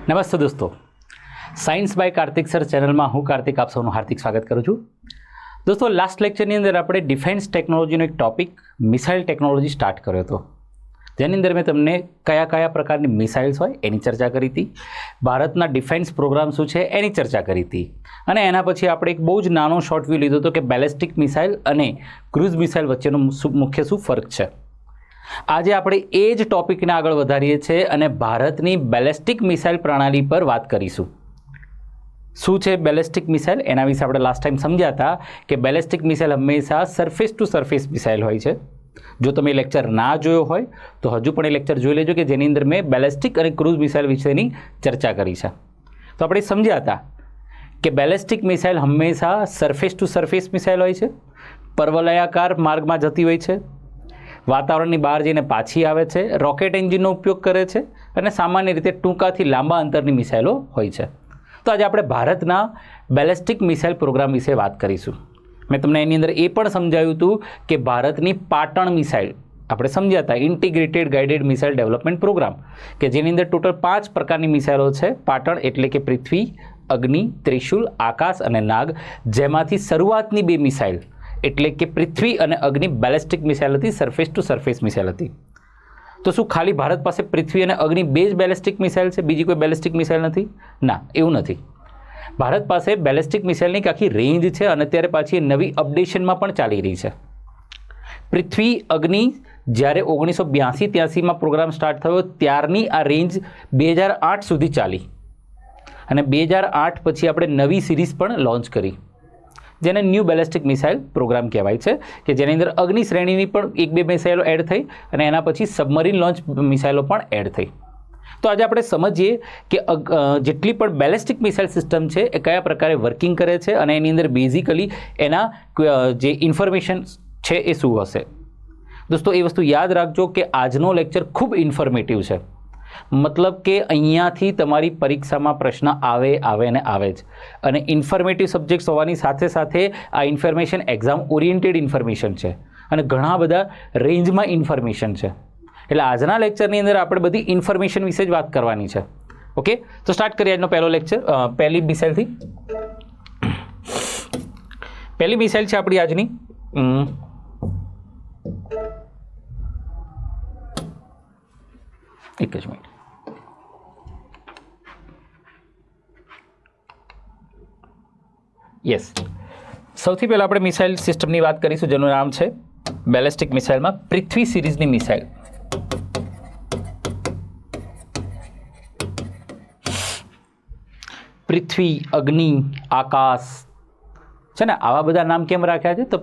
નમસ્તે દોસ્તો, science by Kartik sir ચેનલમાં હું કાર્તિક આપ સૌનું હાર્દિક સ્વાગત કરું છું. દોસ્તો, લાસ્ટ લેક્ચરની અંદર આપણે ડિફેન્સ ટેકનોલોજીનો એક ટોપિક મિસાઇલ ટેકનોલોજી સ્ટાર્ટ કર્યો હતો, જેની અંદર મેં તમને કયા કયા પ્રકારની મિસાઇલ્સ હોય એની ચર્ચા કરી હતી, ભારતના ડિફેન્સ પ્રોગ્રામ શું છે એની ચર્ચા કરી હતી, અને એના પછી આપણે એક બહુ જ નાનો શોર્ટ વ્યૂ લીધો હતો કે બેલેસ્ટિક મિસાઇલ અને ક્રૂઝ મિસાઇલ વચ્ચેનો મુખ્ય શું ફરક છે. આજે આપણે એ જ ટોપિકને આગળ વધારીએ છીએ અને ભારતની બેલેસ્ટિક મિસાઇલ પ્રણાલી પર વાત કરીશું. શું છે બેલેસ્ટિક મિસાઇલ એના વિશે આપણે લાસ્ટ ટાઈમ સમજ્યા હતા કે બેલેસ્ટિક મિસાઇલ હંમેશા સરફેસ ટુ સરફેસ મિસાઇલ હોય છે. જો તમે લેક્ચર ના જોયો હોય તો હજુ પણ એ લેક્ચર જોઈ લેજો કે જેની અંદર મેં બેલેસ્ટિક અને ક્રૂઝ મિસાઇલ વિશેની ચર્ચા કરી છે. તો આપણે સમજ્યા હતા કે બેલેસ્ટિક મિસાઇલ હંમેશા સરફેસ ટુ સરફેસ મિસાઇલ હોય છે, પર્વલયાકાર માર્ગમાં જતી હોય છે, વાતાવરણની બહાર જઈને પાછી આવે છે, રોકેટ એન્જિનનો ઉપયોગ કરે છે અને સામાન્ય રીતે ટૂંકાથી લાંબા અંતરની મિસાઇલો હોય છે. તો આજે આપણે ભારતના બેલેસ્ટિક મિસાઇલ પ્રોગ્રામ વિશે વાત કરીશું. મેં તમને એની અંદર એ પણ સમજાવ્યું હતું કે ભારતની પાટણ મિસાઇલ આપણે સમજ્યા હતા, integrated guided missile development programme, કે જેની અંદર ટોટલ 5 પ્રકારની મિસાઇલો છે. પાટણ એટલે કે પૃથ્વી, અગ્નિ, ત્રિશુલ, આકાશ અને નાગ, જેમાંથી શરૂઆતની 2 મિસાઇલ એટલે કે પૃથ્વી અને અગ્નિ બેલેસ્ટિક મિસાઇલ હતી, સરફેસ ટુ સરફેસ મિસાઇલ હતી. તો શું ખાલી ભારત પાસે પૃથ્વી અને અગ્નિ 2 જ બેલેસ્ટિક મિસાઇલ છે, બીજી કોઈ બેલેસ્ટિક મિસાઇલ નથી? ના, એવું નથી. ભારત પાસે બેલેસ્ટિક મિસાઇલની આખી રેન્જ છે અને અત્યારે પાછી નવી અપડેશનમાં પણ ચાલી રહી છે. પૃથ્વી અગ્નિ જ્યારે 1982-83માં પ્રોગ્રામ સ્ટાર્ટ થયો ત્યારની આ રેન્જ 2008 સુધી ચાલી અને 2008 પછી આપણે નવી સિરીઝ પણ લોન્ચ કરી, જેને ન્યૂ બેલેસ્ટિક મિસાઇલ પ્રોગ્રામ કહેવાય છે, કે જેની અંદર અગ્નિ શ્રેણીની પણ 1-2 મિસાઇલો એડ થઈ અને એના પછી સબમરીન લોન્ચ મિસાઇલો પણ એડ થઈ. તો આજે આપણે સમજીએ કે જેટલી પણ બેલેસ્ટિક મિસાઇલ સિસ્ટમ છે એ કયા પ્રકારે વર્કિંગ કરે છે અને એની અંદર બેઝિકલી એના જે ઇન્ફોર્મેશન છે એ શું હશે. દોસ્તો, એ વસ્તુ યાદ રાખજો કે આજનો લેક્ચર ખૂબ ઇન્ફોર્મેટિવ છે. મતલબ કે અહીંયાથી તમારી પરીક્ષામાં પ્રશ્ન આવે ને આવે જ, અને ઇન્ફોર્મેટિવ સબ્જેક્ટ્સ હોવાની સાથે સાથે આ ઇન્ફોર્મેશન એક્ઝામ ઓરિએન્ટેડ ઇન્ફોર્મેશન છે અને ઘણા બધા રેન્જમાં ઇન્ફોર્મેશન છે. એટલે આજના લેક્ચરની અંદર આપણે બધી ઇન્ફોર્મેશન વિશે જ વાત કરવાની છે. ઓકે, તો સ્ટાર્ટ કરીએ આજનો પહેલો લેક્ચર. પહેલી મિસાઇલથી. પહેલી મિસાઇલ છે આપણી આજની એક જ મિનિટ. યસ, સૌથી પહેલાં આપણે મિસાઇલ સિસ્ટમની વાત કરીશું જેનું નામ છે બેલેસ્ટિક મિસાઇલમાં પૃથ્વી સિરીઝની મિસાઇલ. પૃથ્વી, અગ્નિ, આકાશ છે ને, આવા બધા નામ કેમ રાખ્યા છે? તો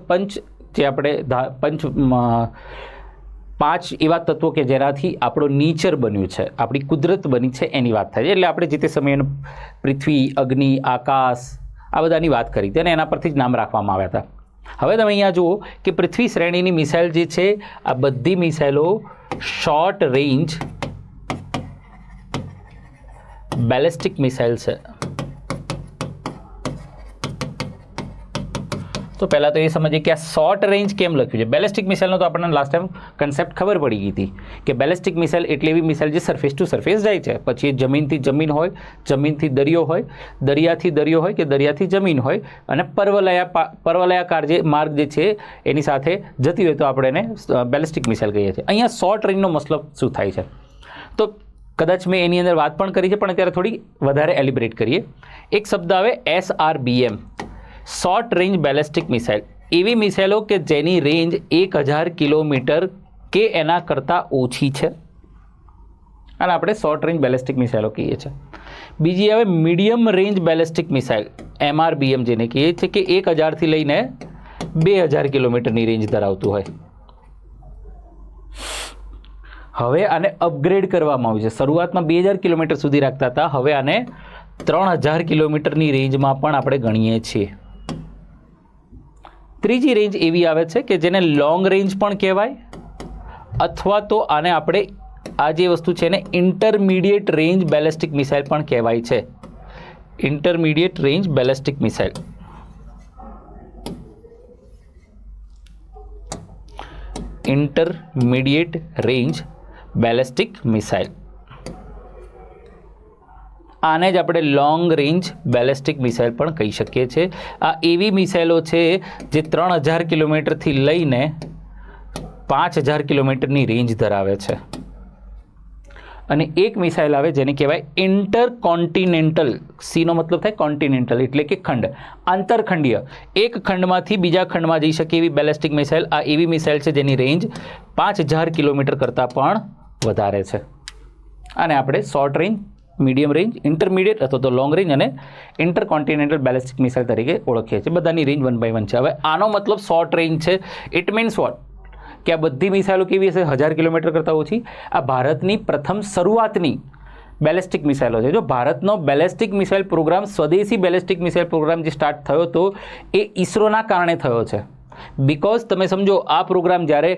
જે આપણે 5 એવા તત્વો કે જેનાથી આપણું નેચર બન્યું છે, આપણી કુદરત બની છે એની વાત થાય છે. એટલે આપણે જે તે સમયે પૃથ્વી, અગ્નિ, આકાશ આ બધાની વાત કરી હતી અને એના પરથી જ નામ રાખવામાં આવ્યા હતા. હવે તમે અહીંયા જુઓ કે પૃથ્વી શ્રેણીની મિસાઇલ જે છે આ બધી મિસાઇલો શોર્ટ રેન્જ બેલેસ્ટિક મિસાઇલ છે. તો પહેલાં તો એ સમજીએ કે આ શોર્ટ રેન્જ કેમ લખ્યું છે. બેલેસ્ટિક મિસાઇલનો તો આપણને લાસ્ટ ટાઈમ કન્સેપ્ટ ખબર પડી ગઈ હતી કે બેલેસ્ટિક મિસાઇલ એટલે એવી મિસાઇલ જે સરફેસ ટુ સરફેસ જાય છે, પછી એ જમીનથી જમીન હોય, જમીનથી દરિયો હોય, દરિયાથી દરિયો હોય કે દરિયાથી જમીન હોય, અને પર્વલયાકાર જે માર્ગ જે છે એની સાથે જતી હોય તો આપણે એને બેલેસ્ટિક મિસાઇલ કહીએ છીએ. અહીંયા શોર્ટ રેન્જનો મતલબ શું થાય છે? તો કદાચ મેં એની અંદર વાત પણ કરી છે, પણ અત્યારે થોડી વધારે એલિબ્રેટ કરીએ. એક શબ્દ આવે SRBM, short range ballistic missile. એવી મિસાઇલો કે જેની રેન્જ 1000 કિલોમીટર કે એના કરતાં ઓછી છે અને આપણે શોર્ટ રેન્જ બેલેસ્ટિક મિસાઇલો કહીએ છીએ. બીજી આવે medium range ballistic missile, MRBM, જેને કહીએ છીએ કે 1000થી લઈને 2000 કિલોમીટરની રેન્જ ધરાવતું હોય. હવે આને અપગ્રેડ કરવામાં આવ્યું છે. શરૂઆતમાં 2000 કિલોમીટર સુધી રાખતા હતા, હવે આને 3000 કિલોમીટરની રેન્જમાં પણ આપણે ગણીએ છીએ. ત્રીજી રેન્જ એવી આવે છે કે જેને લોંગ રેન્જ પણ કહેવાય, અથવા તો આને આપણે આ જે વસ્તુ છે એને ઇન્ટરમીડિયેટ રેન્જ બેલેસ્ટિક મિસાઇલ પણ કહેવાય છે. Intermediate range ballistic missile. Intermediate range ballistic missile. આને જ આપણે લોંગ રેન્જ બેલેસ્ટિક મિસાઇલ પણ કહી શકીએ છીએ. આ એવી મિસાઇલો છે જે 3000 કિલોમીટરથી લઈને 5000 કિલોમીટરની રેન્જ ધરાવે છે. અને એક મિસાઇલ આવે જેને કહેવાય ઇન્ટરકોન્ટિનેન્ટલ. સીનો મતલબ થાય કોન્ટિનેન્ટલ એટલે કે ખંડ, આંતરખંડીય. એક ખંડમાંથી બીજા ખંડમાં જઈ શકે એવી બેલેસ્ટિક મિસાઇલ આ એવી મિસાઇલ છે જેની રેન્જ 5000 કિલોમીટર કરતાં પણ વધારે છે. આને આપણે short range, medium range, intermediate અથવા તો લોંગ રેન્જ અને ઇન્ટરકોન્ટિનેન્ટલ બેલેસ્ટિક મિસાઇલ તરીકે ઓળખીએ છીએ. બધાની રેન્જ 1 by 1 છે. હવે આનો મતલબ શોર્ટ રેન્જ છે. It means what? કે આ બધી મિસાઇલો કેવી હશે? 1000 કિલોમીટર કરતાં ઓછી. આ ભારતની પ્રથમ શરૂઆતની બેલેસ્ટિક મિસાઇલો છે. જો ભારતનો બેલેસ્ટિક મિસાઇલ પ્રોગ્રામ, સ્વદેશી બેલેસ્ટિક મિસાઇલ પ્રોગ્રામ જે સ્ટાર્ટ થયો હતો એ ઇસરોના કારણે થયો છે. બિકોઝ તમે સમજો, આ પ્રોગ્રામ જ્યારે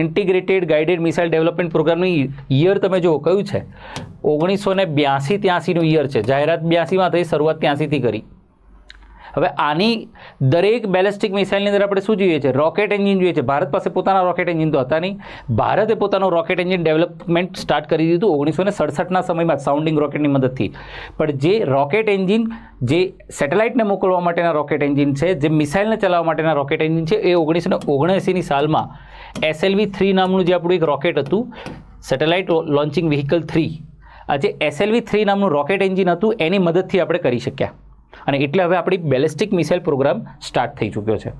ઇન્ટિગ્રેટેડ ગાઇડેડ મિસાઇલ ડેવલપમેન્ટ પ્રોગ્રામની યર તમે જુઓ કયું છે? 1982-83નું યર છે. જાહેરાત 82માં થઈ, શરૂઆત 83થી કરી. હવે આની દરેક બેલેસ્ટિક મિસાઇલની અંદર આપણે શું જોઈએ છે? રોકેટ એન્જિન જોઈએ છે. ભારત પાસે પોતાના રોકેટ એન્જિન તો હતા નહીં. ભારતે પોતાનું રોકેટ એન્જિન ડેવલપમેન્ટ સ્ટાર્ટ કરી દીધું 1967ના સમયમાં સાઉન્ડિંગ રોકેટની મદદથી. પણ જે રોકેટ એન્જિન, જે સેટેલાઇટને મોકલવા માટેના રોકેટ એન્જિન છે, જે મિસાઇલને ચલાવવા માટેના રોકેટ એન્જિન છે, એ 1979ની સાલમાં SLV-3 નામનું જે આપણું એક રોકેટ હતું, સેટેલાઇટ લોન્ચિંગ વ્હીકલ 3, આ જે SLV-3 નામનું રોકેટ એન્જિન હતું એની મદદથી આપણે કરી શક્યા. અને એટલે હવે આપણી બેલેસ્ટિક મિસાઇલ પ્રોગ્રામ સ્ટાર્ટ થઈ ચૂક્યો છે.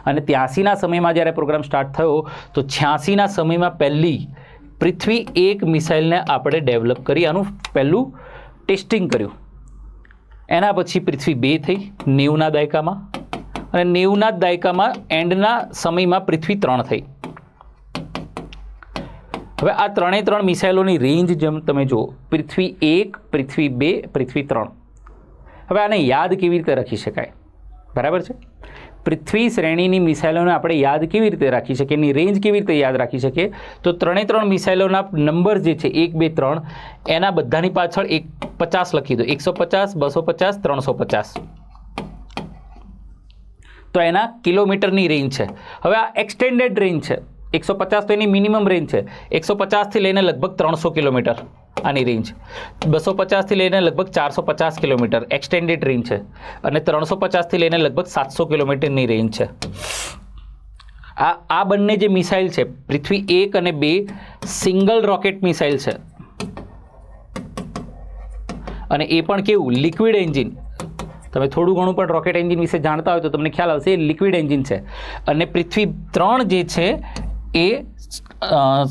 અને 83ના સમયમાં જ્યારે પ્રોગ્રામ સ્ટાર્ટ થયો તો 86ના સમયમાં પહેલી પૃથ્વી 1 મિસાઇલને આપણે ડેવલપ કરી, આનું પહેલું ટેસ્ટિંગ કર્યું. એના પછી પૃથ્વી 2 થઈ 90ના દાયકામાં, અને 90ના દાયકામાં એન્ડના સમયમાં પૃથ્વી 3 થઈ. હવે આ ત્રણે મિસાઇલોની રેન્જ જેમ તમે જુઓ, પૃથ્વી 1, પૃથ્વી 2, પૃથ્વી 3. હવે આને યાદ કેવી રીતે રાખી શકાય? બરાબર છે. પૃથ્વી શ્રેણીની મિસાઇલોને આપણે યાદ કેવી રીતે રાખી શકીએ, એની રેન્જ કેવી રીતે યાદ રાખી શકીએ? તો ત્રણે મિસાઇલોના નંબર જે છે 1, 2, 3, એના બધાની પાછળ 50 લખી દો. 150, 250, 350. તો એના કિલોમીટરની રેન્જ છે. હવે આ એક્સટેન્ડેડ રેન્જ છે. 150 તો એની મિનિમમ રેન્જ છે. 150થી લઈને લગભગ 300 કિલોમીટર આની રેન્જ. 250થી લઈને લગભગ 450 કિલોમીટર એક્સટેન્ડેડ રેન્જ છે. અને 350થી લઈને લગભગ 700 કિલોમીટરની રેન્જ છે. આ બંને જે મિસાઇલ છે, પૃથ્વી 1 અને 2, સિંગલ રોકેટ મિસાઇલ છે. અને એ પણ કેવું? Liquid engine. તમે થોડું ઘણું પણ રોકેટ એન્જિન વિશે જાણતા હોય તો તમને ખ્યાલ આવશે, એ લિક્વિડ એન્જિન છે. અને પૃથ્વી 3 જે છે એ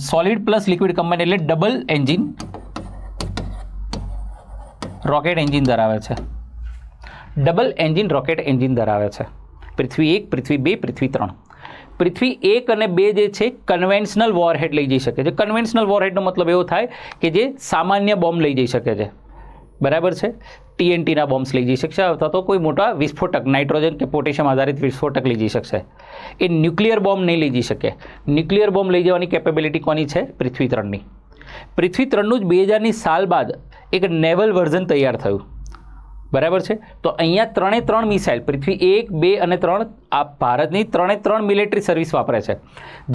સોલિડ પ્લસ લિક્વિડ કમ્બાઇન એટલે ડબલ એન્જિન રોકેટ એન્જિન ધરાવે છે. ડબલ એન્જિન રોકેટ એન્જિન ધરાવે છે. પૃથ્વી 1, પૃથ્વી 2, પૃથ્વી 3. પૃથ્વી 1 અને 2 જે છે કન્વેન્શનલ વોરહેડ લઈ જઈ શકે છે. કન્વેન્શનલ વોરહેડનો મતલબ એવો થાય કે જે સામાન્ય બોમ્બ લઈ જઈ શકે છે. બરાબર છે. TNTના બોમ્બ્સ લઈ જઈ શકશે, અથવા તો કોઈ મોટા વિસ્ફોટક, નાઇટ્રોજન કે પોટેશિયમ આધારિત વિસ્ફોટક લઈ જઈ શકશે. એ ન્યુક્લિયર બોમ્બ નહીં લઈ જઈ શકે. ન્યુક્લિયર બોમ્બ લઈ જવાની કેપેબિલિટી કોની છે? પૃથ્વી 3ની. પૃથ્વી 3નું જ 2000ની સાલ બાદ એક નેવલ વર્ઝન તૈયાર થયું. બરાબર છે. તો અહીંયા ત્રણ મિસાઇલ, પૃથ્વી 1, 2 અને 3, આ ભારતની ત્રણ મિલિટરી સર્વિસ વાપરે છે.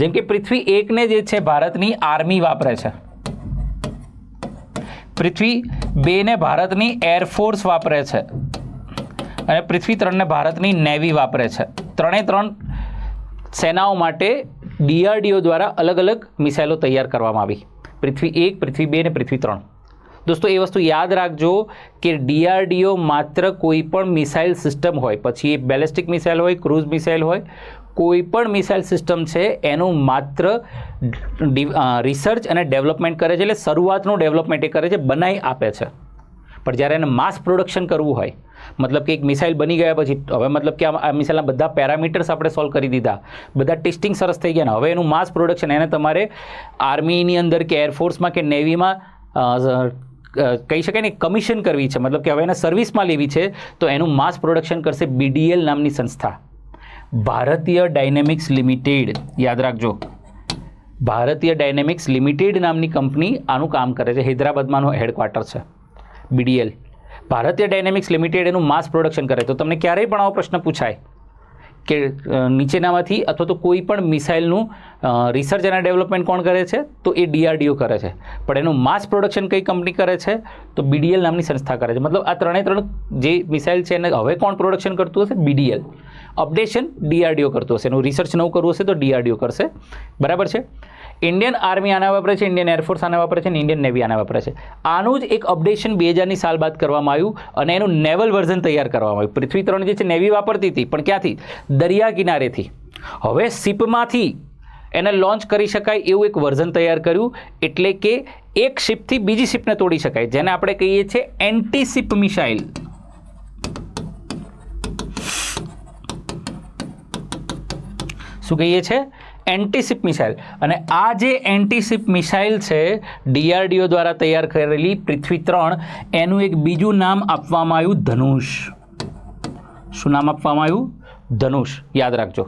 જેમ કે પૃથ્વી 1ને જે છે ભારતની આર્મી વાપરે છે. પૃથ્વી 2ને ભારતની એરફોર્સ વાપરે છે. અને પૃથ્વી 3ને ભારતની નેવી વાપરે છે. ત્રણ સેનાઓ માટે DRDO દ્વારા અલગ અલગ મિસાઇલો તૈયાર કરવામાં આવી. પૃથ્વી 1, પૃથ્વી 2 અને પૃથ્વી 3. દોસ્તો એ વસ્તુ યાદ રાખજો કે DRDO માત્ર કોઈ પણ મિસાઇલ સિસ્ટમ હોય, પછી એ બેલેસ્ટિક મિસાઇલ હોય, ક્રૂઝ મિસાઇલ હોય, કોઈ પણ મિસાઇલ સિસ્ટમ છે એનું માત્ર રિસર્ચ અને ડેવલપમેન્ટ કરે છે. એટલે શરૂઆતનું ડેવલપમેન્ટ એ કરે છે, બનાવી આપે છે. પણ જ્યારે એને માસ પ્રોડક્શન કરવું હોય, મતલબ કે એક મિસાઇલ બની ગયા પછી હવે મતલબ કે આ મિસાઇલના બધા પેરામીટર્સ આપણે સોલ્વ કરી દીધા, બધા ટેસ્ટિંગ સરસ થઈ ગયા, હવે એનું માસ પ્રોડક્શન એને તમારે આર્મીની અંદર કે એરફોર્સમાં કે નેવીમાં કહી શકાય ને કમિશન કરવી છે, મતલબ કે હવે એને સર્વિસમાં લેવી છે, તો એનું માસ પ્રોડક્શન કરશે BDL નામની સંસ્થા, ભારતીય ડાયનેમિક્સ લિમિટેડ. યાદ રાખજો, ભારતીય ડાયનેમિક્સ લિમિટેડ નામની કંપની આનું કામ કરે છે. હૈદરાબાદમાં આનું હેડક્વાર્ટર છે. BDL, ભારતીય ડાયનેમિક્સ લિમિટેડ એનું માસ પ્રોડક્શન કરે. તો તમને ક્યારેય પણ આવો પ્રશ્ન પૂછાય કે નીચેનામાંથી અથવા તો કોઈ પણ મિસાઇલનું રિસર્ચ અને ડેવલપમેન્ટ કોણ કરે છે? તો એ DRDO કરે છે. પણ એનું માસ પ્રોડક્શન કઈ કંપની કરે છે? તો BDL નામની સંસ્થા કરે છે. મતલબ આ ત્રણ જે મિસાઇલ છે એને હવે કોણ પ્રોડક્શન કરતું હશે? BDL. અપડેશન DRDO કરતું હશે. એનું રિસર્ચ નવું કરવું હશે તો DRDO કરશે. બરાબર છે. ઇન્ડિયન આર્મી આના વાપરે છે, ઇન્ડિયન એરફોર્સ આના વાપરે છે અને ઇન્ડિયન નેવી આના વાપરે છે. આનું જ એક અપડેશન 2000ની સાલ બાદ કરવામાં આવ્યું અને એનું નેવલ વર્ઝન તૈયાર કરવામાં આવ્યું. પૃથ્વી 3 જે છે નેવી વાપરતી હતી, પણ ક્યાંથી? દરિયા કિનારેથી. હવે શિપમાંથી એને લોન્ચ કરી શકાય એવું એક વર્ઝન તૈયાર કર્યું, એટલે કે એક શિપથી બીજી શિપને તોડી શકાય, જેને આપણે કહીએ છીએ એન્ટી શિપ મિસાઇલ. શું કહીએ છીએ? એન્ટીશિપ મિસાઇલ. અને આ જે એન્ટીશિપ મિસાઇલ છે DRDO દ્વારા તૈયાર કરેલી પૃથ્વી 3, એનું એક બીજું નામ આપવામાં આવ્યું ધનુષ. શું નામ આપવામાં આવ્યું? ધનુષ. યાદ રાખજો,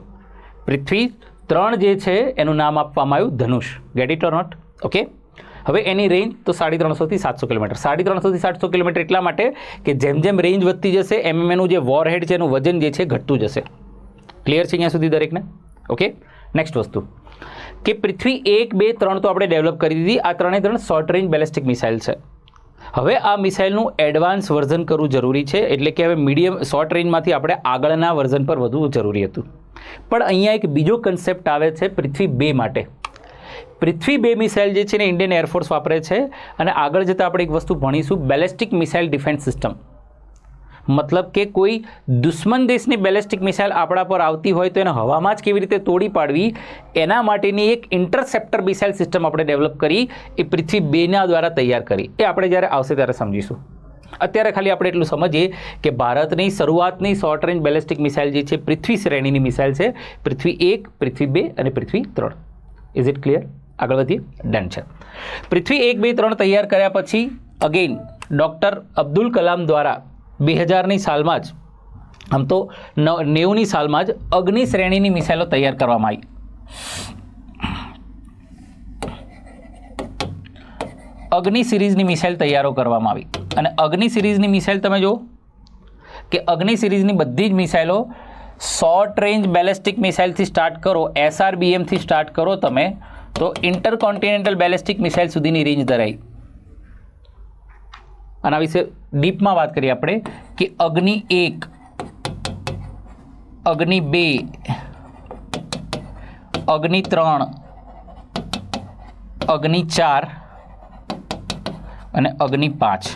પૃથ્વી 3 જે છે એનું નામ આપવામાં આવ્યું Dhanush. Get it or not? Okay. હવે એની રેન્જ તો 350 થી 700 કિલોમીટર. 350 થી 700 કિલોમીટર એટલા માટે કે જેમ જેમ રેન્જ વધતી જશે એમ એનું જે વોરહેડ છે એનું વજન જે છે ઘટતું જશે. ક્લિયર છે અહીંયા સુધી દરેકને? ઓકે. નેક્સ્ટ વસ્તુ કે પૃથ્વી 1, 2, 3 તો આપણે ડેવલપ કરી દીધી. આ 3 શોર્ટ રેન્જ બેલેસ્ટિક મિસાઇલ છે. હવે આ મિસાઇલનું એડવાન્સ વર્ઝન કરવું જરૂરી છે, એટલે કે હવે મીડિયમ શોર્ટ રેન્જમાંથી આપણે આગળના વર્ઝન પર વધવું જરૂરી હતું. પણ અહીંયા એક બીજો કન્સેપ્ટ આવે છે પૃથ્વી 2 માટે. પૃથ્વી 2 મિસાઇલ જે છે ને ઇન્ડિયન એરફોર્સ વાપરે છે અને આગળ જતાં આપણે એક વસ્તુ ભણીશું, બેલેસ્ટિક મિસાઇલ ડિફેન્સ સિસ્ટમ. મતલબ કે કોઈ દુશ્મન દેશની બેલેસ્ટિક મિસાઇલ આપણા પર આવતી હોય તો એને હવામાં જ કેવી રીતે તોડી પાડવી, એના માટેની એક ઇન્ટરસેપ્ટર મિસાઇલ સિસ્ટમ આપણે ડેવલપ કરી, એ પૃથ્વી 2ના દ્વારા તૈયાર કરી. એ આપણે જ્યારે આવશે ત્યારે સમજીશું. અત્યારે ખાલી આપણે એટલું સમજીએ કે ભારતની શરૂઆતની શોર્ટ રેન્જ બેલેસ્ટિક મિસાઇલ જે છે પૃથ્વી શ્રેણીની મિસાઇલ છે, પૃથ્વી 1, પૃથ્વી 2 અને પૃથ્વી 3. Is it clear? આગળ વધીએ. ડન છે. પૃથ્વી 1, 2, 3 તૈયાર કર્યા પછી અગેન ડૉક્ટર અબ્દુલ કલામ દ્વારા 2000ની સાલમાં જ, આમ તો 90ની સાલમાં જ અગ્નિ શ્રેણીની મિસાઇલો તૈયાર કરવામાં આવી. અગ્નિ સિરીઝની મિસાઇલ તૈયારો કરવામાં આવી. અને અગ્નિ સિરીઝની મિસાઇલ તમે જુઓ કે અગ્નિ સિરીઝની બધી જ મિસાઇલો શોર્ટ રેન્જ બેલેસ્ટિક મિસાઇલથી સ્ટાર્ટ કરો, SRBMથી સ્ટાર્ટ કરો તમે, તો ઇન્ટરકોન્ટિનેન્ટલ બેલેસ્ટિક મિસાઇલ સુધીની રેન્જ ધરાઈ. આના વિશે ડીપમાં વાત કરીએ આપણે કે અગ્નિ 1, અગ્નિ 2, અગ્નિ 3, અગ્નિ 4 અને અગ્નિ 5.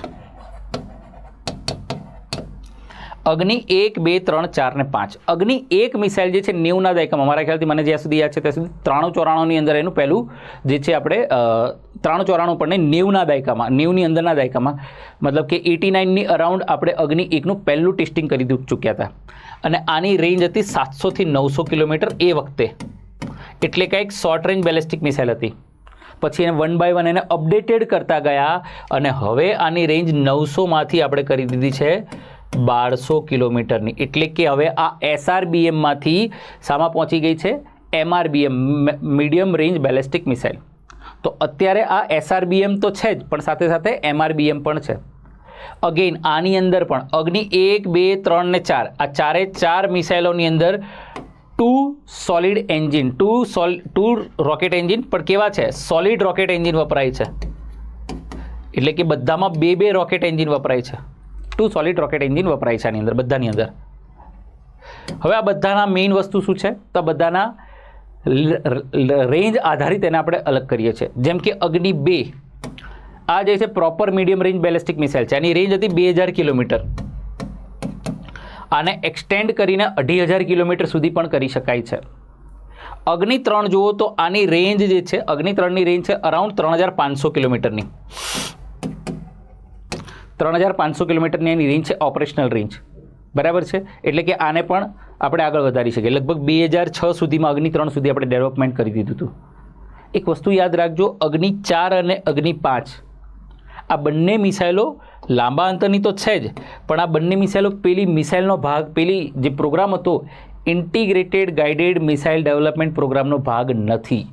અગ્નિ 1, 2, 3, 4 ને 5. અગ્નિ 1 મિસાઇલ જે છે 90ના દાયકામાં, મારા ખ્યાલથી મને જ્યાં સુધી યાદ છે ત્યાં સુધી 93-94ની અંદર એનું પહેલું જે છે આપણે 93-94 પણ નહીં, 90ના દાયકામાં, 90ની અંદરના દાયકામાં, મતલબ કે 89ની અરાઉન્ડ આપણે અગ્નિ 1નું પહેલું ટેસ્ટિંગ કરી ચૂક્યા હતા. અને આની રેન્જ હતી 700 થી 900 કિલોમીટર એ વખતે. એટલે કંઈક શોર્ટ રેન્જ બેલેસ્ટિક મિસાઇલ હતી. પછી એને 1 by 1 એને અપડેટેડ કરતા ગયા અને હવે આની રેન્જ 900માંથી આપણે કરી દીધી છે 1200 કિલોમીટરની. એટલે કે હવે આ SRBMમાંથી શામાં પહોંચી ગઈ છે? MRBM, medium range ballistic missile. તો અત્યારે આ SRBM તો છે જ, પણ સાથે સાથે MRBM પણ છે. અગેન આની અંદર પણ અગ્નિ 1, 2, 3 ને 4, આ 4 મિસાઇલોની અંદર 2 સોલિડ એન્જિન, 2 રોકેટ એન્જિન, પણ કેવા છે? સોલિડ રોકેટ એન્જિન વપરાય છે. એટલે કે બધામાં 2 રોકેટ એન્જિન વપરાય છે. 2 સોલિડ રોકેટ એન્જિન વપરાય છે આની અંદર, બધાની અંદર. હવે આ બધાના મેઇન વસ્તુ શું છે? તો બધાના રેન્જ આધારિત એને આપણે અલગ કરીએ છીએ. જેમ કે અગ્નિ 2 આ જે છે proper medium range ballistic missile છે. આની રેન્જ હતી 2000 કિલોમીટર. આને એક્સટેન્ડ કરીને 2500 કિલોમીટર સુધી પણ કરી શકાય છે. અગ્નિ 3 જુઓ તો આની રેન્જ જે છે, અગ્નિ 3ની રેન્જ છે અરાઉન્ડ 3500 કિલોમીટરની. 3500 કિલોમીટરની એની રેન્જ છે, ઓપરેશનલ રેન્જ. બરાબર છે? એટલે કે આને પણ આપણે આગળ વધારી શકીએ. લગભગ 2006 સુધીમાં અગ્નિ 3 સુધી આપણે ડેવલપમેન્ટ કરી દીધું હતું. એક વસ્તુ યાદ રાખજો, અગ્નિ 4 અને અગ્નિ 5 આ બંને મિસાઇલો લાંબા અંતરની તો છે જ, પણ આ બંને મિસાઇલો પેલી મિસાઇલનો ભાગ, પેલી જે પ્રોગ્રામ હતો ઇન્ટિગ્રેટેડ ગાઇડેડ મિસાઇલ ડેવલપમેન્ટ પ્રોગ્રામનો ભાગ નથી.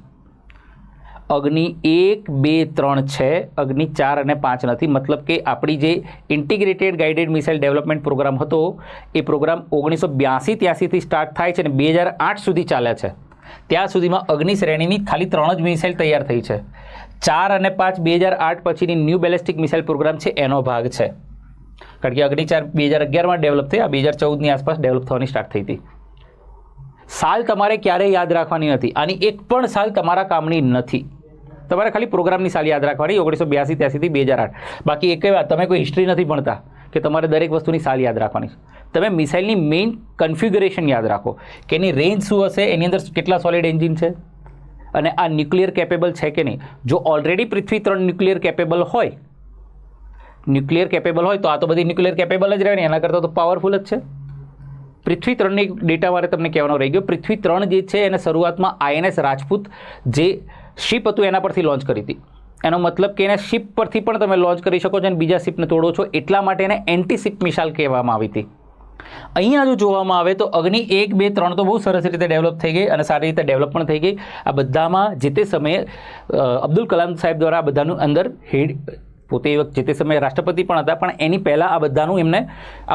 અગ્નિ 1, 2, 3 છે, અગ્નિ 4 અને 5 નથી. મતલબ કે આપણી જે integrated guided missile development programme હતો એ પ્રોગ્રામ 1982-83થી સ્ટાર્ટ થાય છે અને 2008 સુધી ચાલે છે. ત્યાં સુધીમાં અગ્નિ શ્રેણીની ખાલી 3 જ મિસાઇલ તૈયાર થઈ છે. 4 અને 5 2008 પછીની ન્યૂ બેલેસ્ટિક મિસાઇલ પ્રોગ્રામ છે એનો ભાગ છે. કારણ કે અગ્નિ 4 2011માં ડેવલપ થઈ, આ 2014ની આસપાસ ડેવલપ થવાની સ્ટાર્ટ થઈ હતી. સાલ તમારે ક્યારેય યાદ રાખવાની નથી. આની એક પણ સાલ તમારા કામની નથી. તમારે ખાલી પ્રોગ્રામની સાલ યાદ રાખવાની 1982-83થી 2008. બાકી એક વાત, તમે કોઈ હિસ્ટ્રી નથી ભણતા કે તમારે દરેક વસ્તુની સાલ યાદ રાખવાની. તમે મિસાઇલની મેઇન કન્ફિગ્યુરેશન યાદ રાખો કે એની રેન્જ શું હશે, એની અંદર કેટલા સોલિડ એન્જિન છે અને આ ન્યુક્લિયર કેપેબલ છે કે નહીં. જો ઓલરેડી પૃથ્વી 3 ન્યુક્લિયર કેપેબલ હોય તો આ તો બધી ન્યુક્લિયર કેપેબલ જ રહે ને, એના કરતાં તો પાવરફુલ જ છે. પૃથ્વી 3ની ડેટા મારે તમને કહેવાનો રહી ગયો. પૃથ્વી 3 જે છે એને શરૂઆતમાં INS રાજપૂત જે શિપ હતું એના પરથી લોન્ચ કરી હતી. એનો મતલબ કે એને શિપ પરથી પણ તમે લોન્ચ કરી શકો છો અને બીજા શિપને તોડો છો, એટલા માટે એને એન્ટી શિપ મિસાઇલ કહેવામાં આવી હતી. અહીંયા જો જોવામાં આવે તો અગ્નિ 1, 2, 3 તો બહુ સરસ રીતે ડેવલપ થઈ ગઈ અને સારી રીતે ડેવલપ પણ થઈ ગઈ. આ બધામાં જે તે સમયે અબ્દુલ કલામ સાહેબ દ્વારા આ બધાનું અંદર હેડ, પોતે જે તે સમયે રાષ્ટ્રપતિ પણ હતા, પણ એની પહેલાં આ બધાનું એમને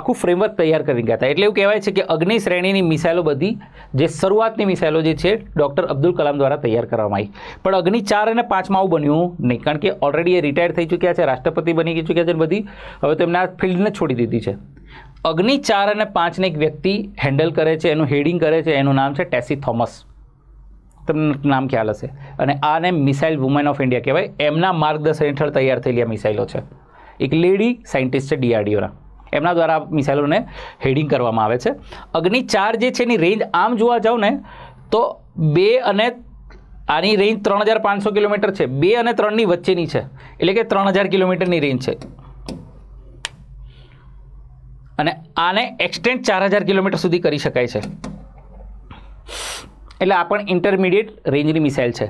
આખું ફ્રેમવર્ક તૈયાર કરી ગયા હતા. એટલે એવું કહેવાય છે કે અગ્નિ શ્રેણીની મિસાઇલો બધી જે શરૂઆતની મિસાઇલો જે છે ડૉક્ટર અબ્દુલ કલામ દ્વારા તૈયાર કરવામાં આવી. પણ અગ્નિ 4 અને 5માં આવું બન્યું નહીં, કારણ કે ઓલરેડી એ રિટાયર થઈ ચૂક્યા છે, રાષ્ટ્રપતિ બની ચૂક્યા છે, બધી હવે તો એમને આ ફિલ્ડને છોડી દીધી છે. અગ્નિ 4 અને 5ને એક વ્યક્તિ હેન્ડલ કરે છે, એનું હેડિંગ કરે છે, એનું નામ છે ટેસી થોમસ. તમને નામ ખ્યાલ હશે. અને આને મિસાઇલ વુમેન ઓફ ઇન્ડિયા કહેવાય. એમના માર્ગદર્શન હેઠળ તૈયાર થયેલી આ મિસાઇલો છે. એક લેડી સાયન્ટિસ્ટ છે DRDOના, એમના દ્વારા મિસાઇલોને હેડિંગ કરવામાં આવે છે. અગ્નિ 4 જે છે એની રેન્જ આમ જોવા જાવ ને તો 2 અને આની રેન્જ 3500 કિલોમીટર છે. 2 અને 3ની વચ્ચેની છે, એટલે કે 3000 કિલોમીટરની રેન્જ છે. અને આને એક્સટેન્ડ 4000 કિલોમીટર સુધી કરી શકાય છે. એટલે આ પણ ઇન્ટરમીડિયેટ રેન્જની મિસાઇલ છે.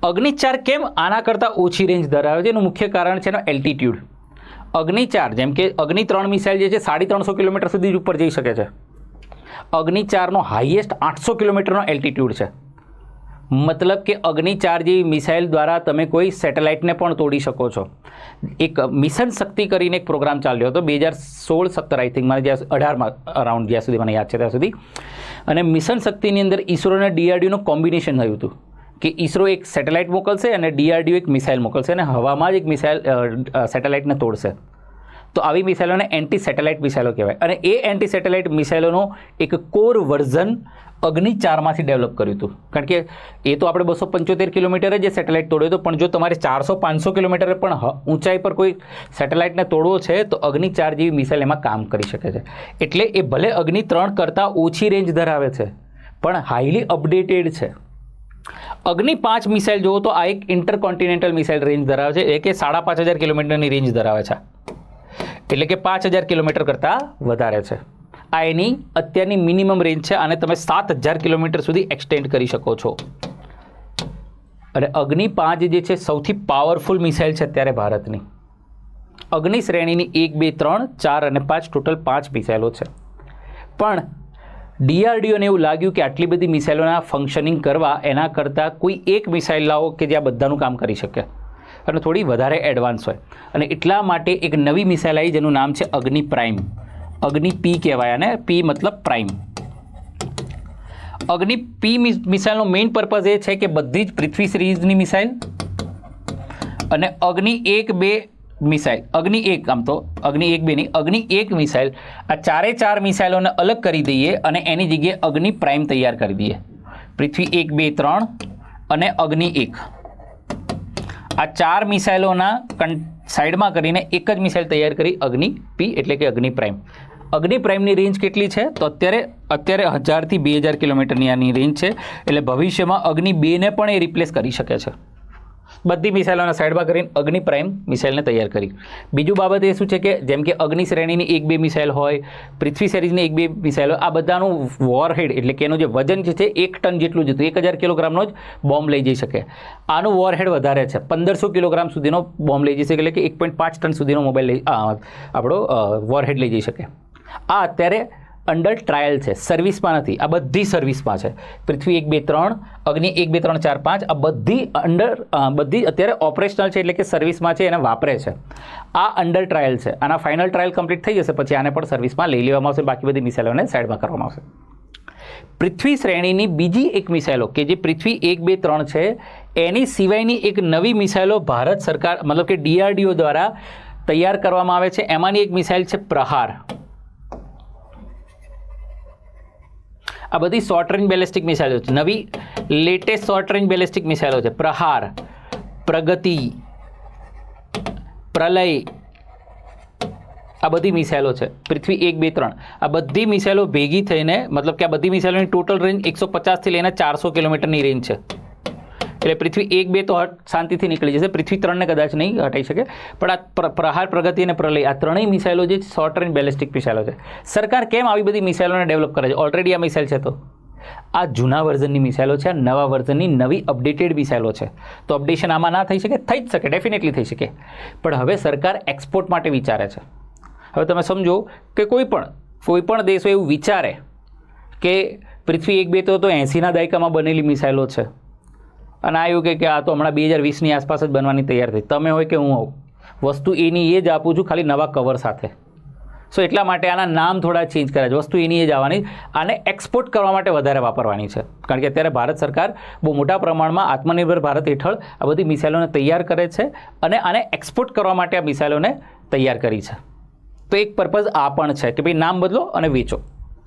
અગ્નિ 4 કેમ આના કરતાં ઓછી રેન્જ ધરાવે છે? એનું મુખ્ય કારણ છે એનો એલ્ટિટ્યૂડ. અગ્નિ 4 જેમ કે અગ્નિ 3 મિસાઇલ જે છે 350 કિલોમીટર સુધી ઉપર જઈ શકે છે. અગ્નિ 4નો હાઈએસ્ટ 800 કિલોમીટરનો એલ્ટિટ્યૂડ છે. મતલબ કે અગ્નિ 4 જેવી મિસાઇલ દ્વારા તમે કોઈ સેટેલાઇટને પણ તોડી શકો છો. એક મિશન શક્તિ કરીને એક પ્રોગ્રામ ચાલ્યો હતો 2016-17 આઈ થિંક, જ્યાં 18માં અરાઉન્ડ, જ્યાં સુધી મને યાદ છે ત્યાં સુધી. અને મિશન શક્તિની અંદર ઈસરો અને DRDOનું કોમ્બિનેશન થયું હતું કે ઈસરો એક સેટેલાઇટ મોકલશે અને DRDO એક મિસાઇલ મોકલશે અને હવામાં જ એક મિસાઇલ સેટેલાઇટને તોડશે. તો આવી મિસાઇલોને એન્ટી સેટેલાઇટ મિસાઇલો કહેવાય. અને એ એન્ટી સેટેલાઇટ મિસાઇલોનો એક કોર વર્ઝન અગ્નિ 4માંથી ડેવલપ કર્યું હતું. કારણ કે એ તો આપણે 275 કિલોમીટરે જે સેટેલાઇટ તોડ્યો હતો, પણ જો તમારે 400-500 કિલોમીટરે પણ ઊંચાઈ પર કોઈ સેટેલાઇટને તોડવો છે તો અગ્નિ 4 જેવી મિસાઇલ એમાં કામ કરી શકે છે. એટલે એ ભલે અગ્નિ 3 કરતાં ઓછી રેન્જ ધરાવે છે, પણ હાઈલી અપડેટેડ છે. અગ્નિ 5 મિસાઇલ જુઓ તો આ એક ઇન્ટરકોન્ટિનેન્ટલ મિસાઇલ રેન્જ ધરાવે છે, એ કે 5500 કિલોમીટરની રેન્જ ધરાવે છે. એટલે કે 5000 કિલોમીટર કરતાં વધારે છે. આ એની અત્યારની મિનિમમ રેન્જ છે. અને તમે 7000 કિલોમીટર સુધી એક્સટેન્ડ કરી શકો છો. અને અગ્નિ 5 જે છે સૌથી પાવરફુલ મિસાઇલ છે અત્યારે ભારતની. અગ્નિ શ્રેણીની 1, 2, 3, 4 અને 5 ટોટલ 5 મિસાઇલો છે. પણ DRDOને એવું લાગ્યું કે આટલી બધી મિસાઇલોના ફંક્શનિંગ કરવા એના કરતાં કોઈ એક મિસાઇલ લાવો કે જે આ બધાનું કામ કરી શકે અને થોડી વધારે એડવાન્સ હોય. અને એટલા માટે એક નવી મિસાઇલ આવી જેનું નામ છે અગ્નિ પ્રાઇમ. અગ્નિ P કહેવાય, અને P મતલબ પ્રાઇમ. અગ્નિ P મિસાઇલનો મેઇન પર્પઝ એ છે કે બધી જ પૃથ્વી સિરીઝની મિસાઇલ અને અગ્નિ 1, 2 મિસાઇલ, અગ્નિ 1 આમ તો અગ્નિ 1, 2 નહીં, અગ્નિ 1 મિસાઇલ, આ 4 મિસાઇલોને અલગ કરી દઈએ અને એની જગ્યાએ અગ્નિ પ્રાઇમ તૈયાર કરી દઈએ. પૃથ્વી 1, 2, 3 અને અગ્નિ 1, આ 4 મિસાઇલોના સાઈડમાં કરીને એક જ મિસાઇલ તૈયાર કરી અગ્નિ P, એટલે કે અગ્નિ પ્રાઇમ. અગ્નિ પ્રાઇમની રેન્જ કેટલી છે તો અત્યારે 1000થી 2000 કિલોમીટરની આની રેન્જ છે. એટલે ભવિષ્યમાં અગ્નિ 2ને પણ એ રિપ્લેસ કરી શકે છે. બધી મિસાઇલોના સાઈડમાં કરીને અગ્નિ પ્રાઇમ મિસાઇલને તૈયાર કરી. બીજું બાબત એ શું છે કે જેમ કે અગ્નિ શ્રેણીની 1, 2 મિસાઇલ હોય, પૃથ્વી સિરીઝની 1, 2 મિસાઇલ હોય, આ બધાનું વોરહેડ એટલે કે એનું જે વજન છે 1 ટન જેટલું જ હતું. 1000 કિલોગ્રામનો જ બોમ્બ લઈ જઈ શકે. આનું વોરહેડ વધારે છે, 1500 કિલોગ્રામ સુધીનો બોમ્બ લઈ જઈ શકે, એટલે કે 1.5 ટન સુધીનો મોબાઈલ આપણો વોરહેડ લઈ જઈ શકે. આ અત્યારે અંડર ટ્રાયલ છે, સર્વિસમાં નથી. આ બધી સર્વિસમાં છે. પૃથ્વી 1, 2, 3, અગ્નિ 1, 2, 3, 4, 5 આ બધી અત્યારે ઓપરેશનલ છે, એટલે કે સર્વિસમાં છે, એને વાપરે છે. આ અંડર ટ્રાયલ છે. આના ફાઇનલ ટ્રાયલ કમ્પ્લીટ થઈ જશે પછી આને પણ સર્વિસમાં લઈ લેવામાં આવશે. બાકી બધી મિસાઇલોને સાઈડમાં કરવામાં આવશે. પૃથ્વી શ્રેણીની બીજી એક મિસાઇલો કે જે પૃથ્વી 1, 2, 3 છે એની સિવાયની એક નવી મિસાઇલો ભારત સરકાર મતલબ કે DRDO દ્વારા તૈયાર કરવામાં આવે છે. એમાંની એક મિસાઇલ છે પ્રહાર. આ બધી શોર્ટ રેન્જ બેલિસ્ટિક મિસાઇલો છે. નવી લેટેસ્ટ શોર્ટ રેન્જ બેલિસ્ટિક મિસાઇલો છે. પ્રહાર, પ્રગતિ, પ્રલય, આ બધી મિસાઇલો છે. પૃથ્વી 1, 2, 3 આ બધી મિસાઇલો ભેગી થઈને મતલબ કે આ બધી મિસાઇલોની ટોટલ રેન્જ 150થી લઈને 400 કિલોમીટરની રેન્જ છે. એટલે પૃથ્વી 1, 2 તો શાંતિથી નીકળી જશે. પૃથ્વી 3ને કદાચ નહીં હટાઈ શકે, પણ આ પ્રહાર, પ્રગતિ અને પ્રલય આ ત્રણેય મિસાઇલો જે શોર્ટ રેન્જ બેલિસ્ટિક મિસાઇલો છે. સરકાર કેમ આવી બધી મિસાઇલોને ડેવલપ કરે છે? ઓલરેડી આ મિસાઇલ છે, તો આ જૂના વર્ઝનની મિસાઇલો છે, આ નવા વર્ઝનની નવી અપડેટેડ મિસાઇલો છે. તો અપડેશન આમાં ના થઈ શકે? થઈ જ શકે, ડેફિનેટલી થઈ શકે. પણ હવે સરકાર એક્સપોર્ટ માટે વિચારે છે. હવે તમે સમજો કે કોઈ પણ દેશો એવું વિચારે કે પૃથ્વી 1, 2 તો 80ના દાયકામાં બનેલી મિસાઇલો છે અને આ એવું કે આ તો હમણાં 2020ની આસપાસ જ બનવાની તૈયાર થઈ. તમે હોય કે હું હોઉં, વસ્તુ એની એ જ આપું છું, ખાલી નવા કવર સાથે. સો એટલા માટે આના નામ થોડા ચેન્જ કર્યા છે. વસ્તુ એની એ જ આવવાની. આને એક્સપોર્ટ કરવા માટે વધારે વાપરવાની છે, કારણ કે અત્યારે ભારત સરકાર બહુ મોટા પ્રમાણમાં આત્મનિર્ભર ભારત હેઠળ આ બધી મિસાઇલોને તૈયાર કરે છે અને આને એક્સપોર્ટ કરવા માટે આ મિસાઇલોને તૈયાર કરી છે. તો એક પર્પઝ આ પણ છે કે ભાઈ નામ બદલો અને વેચો.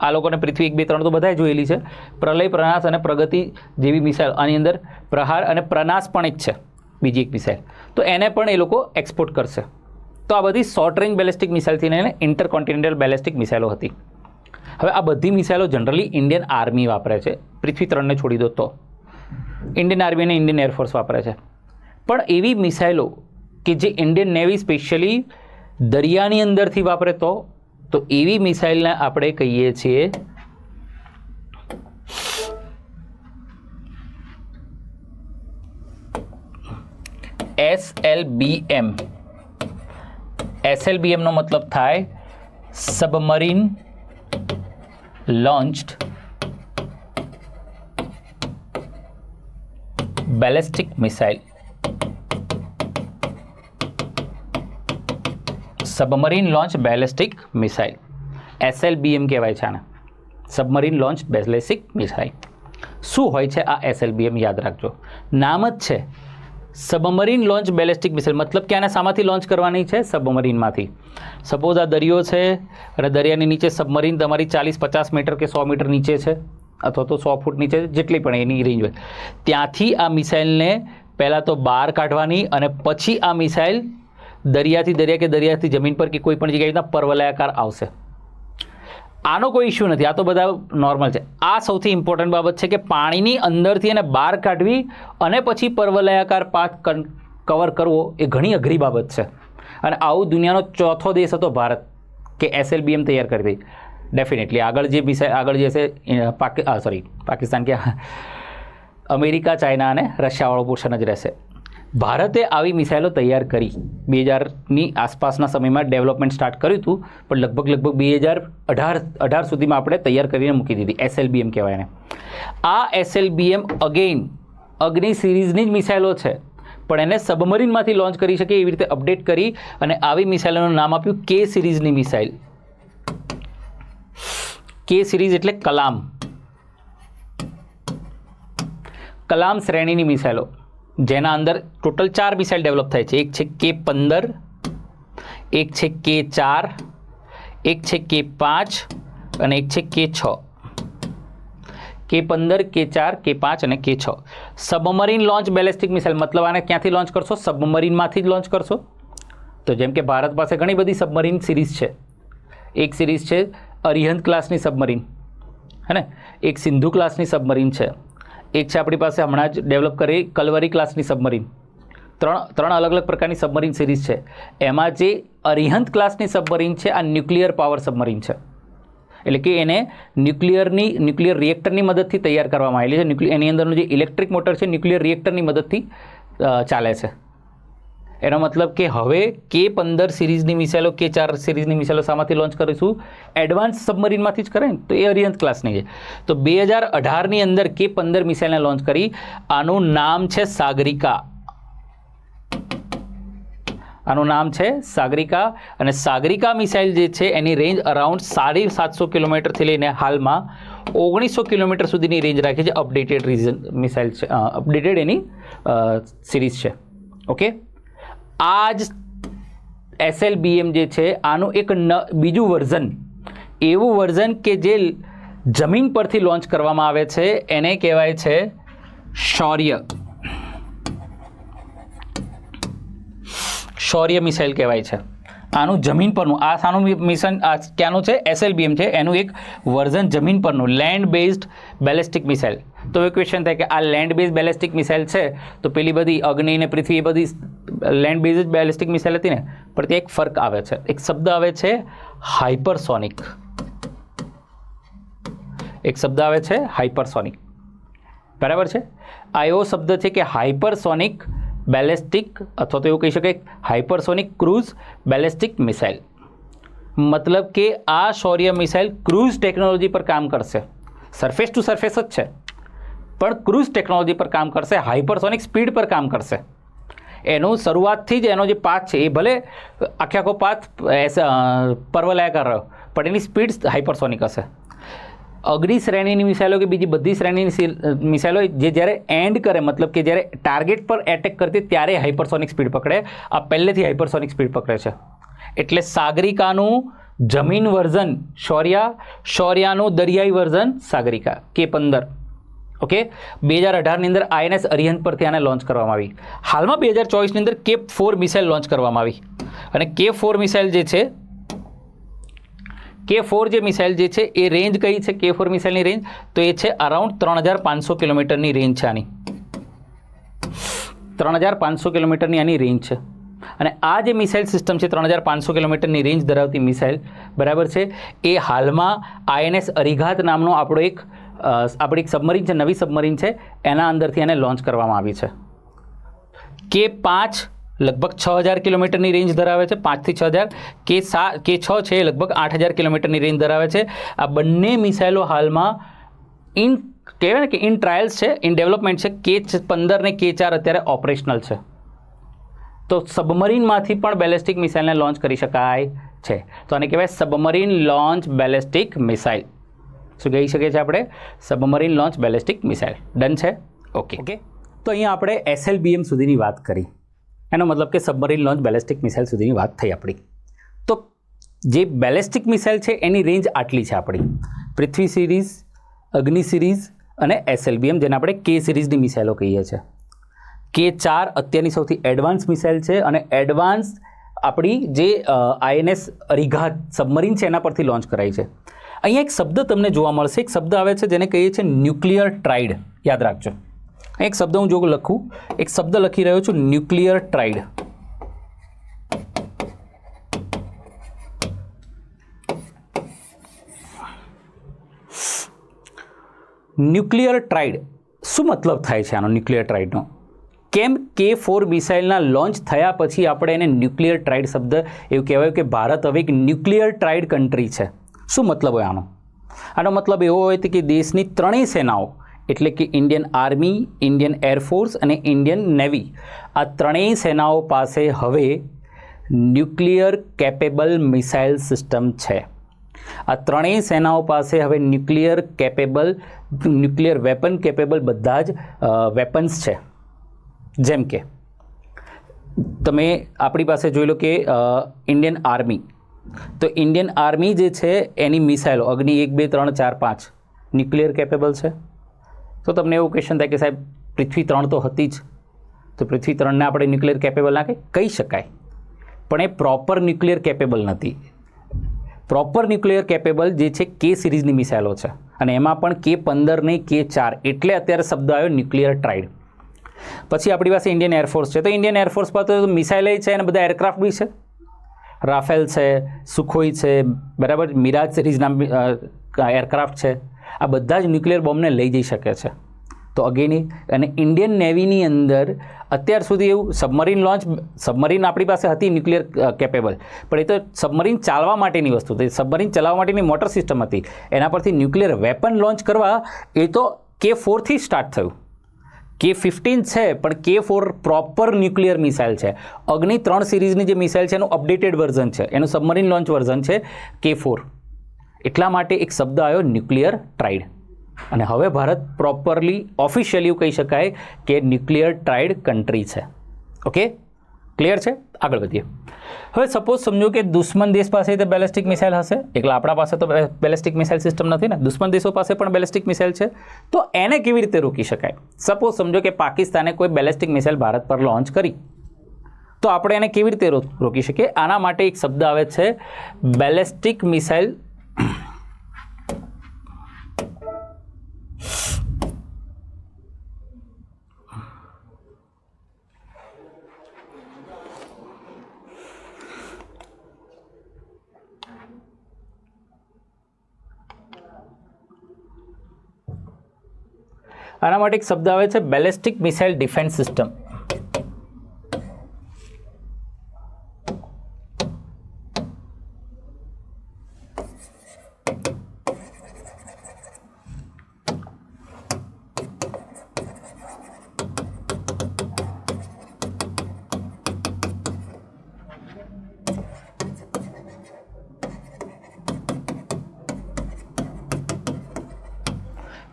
આ લોકોને પૃથ્વી 1, 2, 3 તો બધાએ જોયેલી છે. પ્રલય, પ્રનાશ અને પ્રગતિ જેવી મિસાઇલ, આની અંદર પ્રહાર અને પ્રનાશ પણ એક છે, બીજી એક મિસાઇલ. તો એને પણ એ લોકો એક્સપોર્ટ કરશે. તો આ બધી શોર્ટ રેન્જ બેલિસ્ટિક મિસાઇલથી લઈને ઇન્ટરકોન્ટિનેન્ટલ બેલિસ્ટિક મિસાઇલો હતી. હવે આ બધી મિસાઇલો જનરલી ઇન્ડિયન આર્મી વાપરે છે. પૃથ્વી 3ને છોડી દો તો ઇન્ડિયન આર્મી અને ઇન્ડિયન એરફોર્સ વાપરે છે. પણ એવી મિસાઇલો કે જે ઇન્ડિયન નેવી સ્પેશિયલી દરિયાની અંદરથી વાપરે તો એવી મિસાઇલને આપણે કહીએ છીએ SLBM. SLBM નો મતલબ થાય submarine લોન્ચ્ડ ballistic missile. Submarine launch ballistic missile, SLBM કહેવાય છે આને, સબમરીન લોન્ચ બેલિસ્ટિક મિસાઇલ. શું હોય છે આ SLBM? યાદ રાખજો, નામ જ છે સબમરીન લોન્ચ બેલિસ્ટિક મિસાઇલ. મતલબ કે આને શામાંથી લોન્ચ કરવાની છે? સબમરીનમાંથી. સપોઝ આ દરિયો છે અને દરિયાની નીચે સબમરીન તમારી 40-50 મીટર કે 100 મીટર નીચે છે, અથવા તો 100 ફૂટ નીચે, જેટલી પણ એની રેન્જ હોય, ત્યાંથી આ મિસાઇલને પહેલાં તો બહાર કાઢવાની અને પછી આ મિસાઇલ દરિયાથી દરિયા કે દરિયાથી જમીન પર કે કોઈ પણ જગ્યાએ પરવલયાકાર આવશે. આનો કોઈ ઇશ્યુ નથી, આ તો બધા નોર્મલ છે. આ સૌથી ઇમ્પોર્ટન્ટ બાબત છે કે પાણીની અંદરથી એને બહાર કાઢવી અને પછી પરવલયાકાર પાથ કવર કરવો એ ઘણી અઘરી બાબત છે. અને આવું દુનિયાનો ચોથો દેશ હતો ભારત કે SLBM તૈયાર કરી દઈ. ડેફિનેટલી આગળ જે મિસાઇલ આગળ જે છે પાકિસ્તાન કે અમેરિકા, ચાઇના અને રશિયાવાળો પોર્શન જ રહેશે. ભારતે આવી મિસાઇલો તૈયાર કરી 2000ની આસપાસના સમયમાં ડેવલપમેન્ટ સ્ટાર્ટ કર્યું હતું, પણ લગભગ 2018 સુધીમાં આપણે તૈયાર કરીને મૂકી દીધી. SLBM કહેવાય એને. આ SLBM અગેઇન અગ્નિ સિરીઝની જ મિસાઇલો છે, પણ એને સબમરીનમાંથી લોન્ચ કરી શકે એવી રીતે અપડેટ કરી અને આવી મિસાઇલોનું નામ આપ્યું K સિરીઝની મિસાઇલ. K સિરીઝ એટલે કલામ શ્રેણીની મિસાઇલો, જેના અંદર ટોટલ 4 મિસાઇલ ડેવલપ થાય છે. એક છે K15, એક છે K4, એક છે K5 અને એક છે K6. K15, K4, K5 અને K6. Submarine launch ballistic missile, મતલબ આને ક્યાંથી લોન્ચ કરશો? સબમરીનમાંથી જ લોન્ચ કરશો. તો જેમ કે ભારત પાસે ઘણી બધી સબમરીન સિરીઝ છે. એક સિરીઝ છે અરિહંત ક્લાસની સબમરીન, હે ને, એક સિંધુ ક્લાસની સબમરીન છે, એક છે આપણી પાસે હમણાં જ ડેવલપ કરી કલવરી ક્લાસની સબમરીન. ત્રણ અલગ અલગ પ્રકારની સબમરીન સિરીઝ છે. એમાં જે અરિહંત ક્લાસની સબમરીન છે આ ન્યુક્લિયર પાવર સબમરીન છે, એટલે કે એને ન્યુક્લિયર રિએક્ટરની મદદથી તૈયાર કરવામાં આવેલી છે. એની અંદરનું જે ઇલેક્ટ્રિક મોટર છે ન્યુક્લિયર રિએક્ટરની મદદથી ચાલે છે. એનો મતલબ કે હવે K-15 સિરીઝની મિસાઇલો K-4 સિરીઝની મિસાઇલો શામાંથી લોન્ચ કરીશું? એડવાન્સ સબમરીનમાંથી જ કરે ને, તો એ અરિહંત ક્લાસની છે. તો 2018ની અંદર K-15 મિસાઇલને લોન્ચ કરી. આનું નામ છે સાગરિકા. આનું નામ છે સાગરિકા. અને સાગરિકા મિસાઇલ જે છે એની રેન્જ અરાઉન્ડ 750 કિલોમીટરથી લઈને હાલમાં 1900 કિલોમીટર સુધીની રેન્જ રાખી છે. અપડેટેડ મિસાઇલ છે, અપડેટેડ એની સિરીઝ છે. ઓકે, આ જ SLBM જે છે આનું એક બીજું વર્ઝન, એવું વર્ઝન કે જે જમીન પરથી લોન્ચ કરવામાં આવે છે એને કહેવાય છે શૌર્ય. શૌર્ય મિસાઇલ કહેવાય છે. આનું જમીન પરનું, આ સાનું મિશન ક્યાંનું છે? SLBM છે. એનું એક વર્ઝન જમીન પરનું, લેન્ડ બેઝડ બેલેસ્ટિક મિસાઇલ. તો એ ક્વેશ્ચન થાય કે આ લેન્ડ બેઝ બેલેસ્ટિક મિસાઇલ છે તો પેલી બધી અગ્નિ ને પૃથ્વી એ બધી લેન્ડ બેઝ બેલેસ્ટિક મિસાઇલ હતી ને, પણ ત્યાં એક ફર્ક આવે છે. એક શબ્દ આવે છે હાઇપરસોનિક. એક શબ્દ આવે છે હાઇપરસોનિક. બરાબર છે. આ એવો શબ્દ છે કે હાઇપરસોનિક બેલેસ્ટિક, અથવા તો એવું કહી શકાય હાઇપરસોનિક ક્રૂઝ બેલેસ્ટિક મિસાઇલ. મતલબ કે આ શૌર્ય મિસાઇલ ક્રૂઝ ટેકનોલોજી પર કામ કરશે. સરફેસ ટુ સરફેસ જ છે, પણ ક્રૂઝ ટેકનોલોજી પર કામ કરશે, હાઇપરસોનિક સ્પીડ પર કામ કરશે. એનું શરૂઆતથી જ એનો જે પાથ છે એ ભલે આખો પાથ પર્વલાયાકાર રહ્યો, પણ એની સ્પીડ હાઇપરસોનિક હશે. અગ્નિ શ્રેણીની મિસાઇલો કે બીજી બધી શ્રેણીની મિસાઇલો જે જ્યારે એન્ડ કરે, મતલબ કે જ્યારે ટાર્ગેટ પર એટેક કરતી ત્યારે હાઇપરસોનિક સ્પીડ પકડે. આ પહેલેથી હાઇપરસોનિક સ્પીડ પકડે છે. એટલે સાગરિકાનું જમીન વર્ઝન શૌર્ય, શૌર્યનું દરિયાઈ વર્ઝન સાગરિકા K-15. ઓકે, 2018ની અંદર INS અરિહંત પરથી આને લોન્ચ કરવામાં આવી. હાલમાં 2024ની અંદર K-4 મિસાઇલ લોન્ચ કરવામાં આવી. અને K-4 મિસાઇલ જે છે, K-4 જે મિસાઇલ જે છે એ રેન્જ કઈ છે? K-4 મિસાઇલની રેન્જ તો એ છે અરાઉન્ડ 3500 કિલોમીટરની રેન્જ છે આની. 3500 કિલોમીટરની આની રેન્જ છે. અને આ જે મિસાઇલ સિસ્ટમ છે 3500 કિલોમીટરની રેન્જ ધરાવતી મિસાઇલ, બરાબર છે, એ હાલમાં INS અરિઘાત નામનો આપણી એક સબમરીન છે, નવી સબમરીન છે, એના અંદરથી એને લોન્ચ કરવામાં આવી છે. K-5 લગભગ 6000 કિલોમીટરની રેન્જ ધરાવે છે, 5 થી 6000. K-6 છે લગભગ 8000 કિલોમીટરની રેન્જ ધરાવે છે. આ બંને મિસાઇલો હાલમાં કહેવાય ને કે ઇન ટ્રાયલ્સ છે, ઇન ડેવલપમેન્ટ છે. K-15 ને K-4 અત્યારે ઓપરેશનલ છે. તો સબમરીનમાંથી પણ બેલેસ્ટિક મિસાઇલને લોન્ચ કરી શકાય છે. તો આને કહેવાય સબમરીન લોન્ચ બેલેસ્ટિક મિસાઇલ. શું કહી શકીએ છીએ આપણે? Submarine launch ballistic missile. Done છે? ઓકે. તો અહીંયા આપણે SLBM સુધીની વાત કરી. એનો મતલબ કે સબમરીન લોન્ચ બેલેસ્ટિક મિસાઇલ સુધીની વાત થઈ આપણી. તો જે બેલેસ્ટિક મિસાઇલ છે એની રેન્જ આટલી છે આપણી. પૃથ્વી સિરીઝ, અગ્નિ સિરીઝ અને SLBM, જેને આપણે K સિરીઝની મિસાઇલો કહીએ છીએ. K-4 અત્યારની સૌથી એડવાન્સ મિસાઇલ છે અને એડવાન્સ આપણી જે INS અરિઘાત સબમરીન છે એના પરથી લોન્ચ કરાઈ છે. અહીંયા એક શબ્દ તમને જોવા મળશે. એક શબ્દ આવે છે જેને કહીએ છીએ ન્યુક્લિયર ટ્રાઇડ. યાદ રાખજો. એક શબ્દ હું જો લખું, એક શબ્દ લખી રહ્યો છું, ન્યુક્લિયર ટ્રાઇડ. ન્યુક્લિયર ટ્રાઇડ શું મતલબ થાય છે આનો? ન્યુક્લિયર ટ્રાઇડનો કેમ K-4 મિસાઇલના લોન્ચ થયા પછી આપણે એને ન્યુક્લિયર ટ્રાઇડ શબ્દ એવું કહેવાય કે ભારત હવે એક ન્યુક્લિયર ટ્રાઇડ કન્ટ્રી છે. શું મતલબ હોય આનો? આનો મતલબ એવો હોય કે દેશની ત્રણેય સેનાઓ, એટલે કે ઇન્ડિયન આર્મી, ઇન્ડિયન એરફોર્સ અને ઇન્ડિયન નેવી, આ ત્રણેય સેનાઓ પાસે હવે ન્યુક્લિયર કેપેબલ મિસાઇલ સિસ્ટમ છે. આ ત્રણેય સેનાઓ પાસે હવે ન્યુક્લિયર વેપન કેપેબલ બધા જ વેપન્સ છે. જેમ કે તમે આપણી પાસે જોઈ લો કે ઇન્ડિયન આર્મી, તો ઇન્ડિયન આર્મી જે છે એની મિસાઇલો અગ્નિ 1, 2, 3, 4, 5 ન્યુક્લિયર કેપેબલ છે. તો તમને એવું ક્વેશ્ચન થાય કે સાહેબ પૃથ્વી 3 તો હતી જ, તો પૃથ્વી 3ને આપણે ન્યુક્લિયર કેપેબલ ના કહી શકાય, પણ એ પ્રોપર ન્યુક્લિયર કેપેબલ નથી. પ્રોપર ન્યુક્લિયર કેપેબલ જે છે K સિરીઝની મિસાઇલો છે, અને એમાં પણ K-15 નહીં K-4, એટલે અત્યારે શબ્દ આવ્યો ન્યુક્લિયર ટ્રાઇડ. પછી આપણી પાસે ઇન્ડિયન એરફોર્સ છે, તો ઇન્ડિયન એરફોર્સ પાસે તો મિસાઇલ છે અને બધા એરક્રાફ્ટ બી છે. રાફેલ છે, સુખોઈ છે, બરાબર, મિરાજ સિરીઝના એરક્રાફ્ટ છે. આ બધા જ ન્યુક્લિયર બોમ્બને લઈ જઈ શકે છે. તો અગેન અને ઇન્ડિયન નેવીની અંદર અત્યાર સુધી એવું સબમરીન આપણી પાસે હતી ન્યુક્લિયર કેપેબલ, પણ એ તો સબમરીન ચાલવા માટેની વસ્તુ હતી, સબમરીન ચલાવવા માટેની મોટર સિસ્ટમ હતી. એના પરથી ન્યુક્લિયર વેપન લોન્ચ કરવા એ તો K4થી સ્ટાર્ટ થયું. K15 છે પણ K4 પ્રોપર ન્યુક્લિયર મિસાઇલ છે. અગ્નિ 3 સિરીઝની જે મિસાઇલ છે એનું અપડેટેડ વર્ઝન છે, એનું સબમરીન લોન્ચ વર્ઝન છે K4. એટલા માટે એક શબ્દ આવ્યો ન્યુક્લિયર ટ્રાઇડ. અને હવે ભારત પ્રોપરલી ઓફિશિયલી કહી શકાય કે ન્યુક્લિયર ટ્રાઇડ કન્ટ્રી છે. ઓકે, ક્લિયર છે? આગળ વધીએ. હવે સપોઝ સમજો કે દુશ્મન દેશ પાસે તો બેલિસ્ટિક મિસાઇલ હશે, એટલે આપણા પાસે તો બેલિસ્ટિક મિસાઇલ સિસ્ટમ નથી ને, દુશ્મન દેશો પાસે પણ બેલિસ્ટિક મિસાઇલ છે. તો એને કેવી રીતે રોકી શકાય? સપોઝ સમજો કે પાકિસ્તાને કોઈ બેલિસ્ટિક મિસાઇલ ભારત પર લોન્ચ કરી, તો આપણે એને કેવી રીતે રોકી શકીએ? આના માટે એક શબ્દ આવે છે બેલિસ્ટિક મિસાઇલ આના માટે એક શબ્દ આવે છે ballistic missile defence system.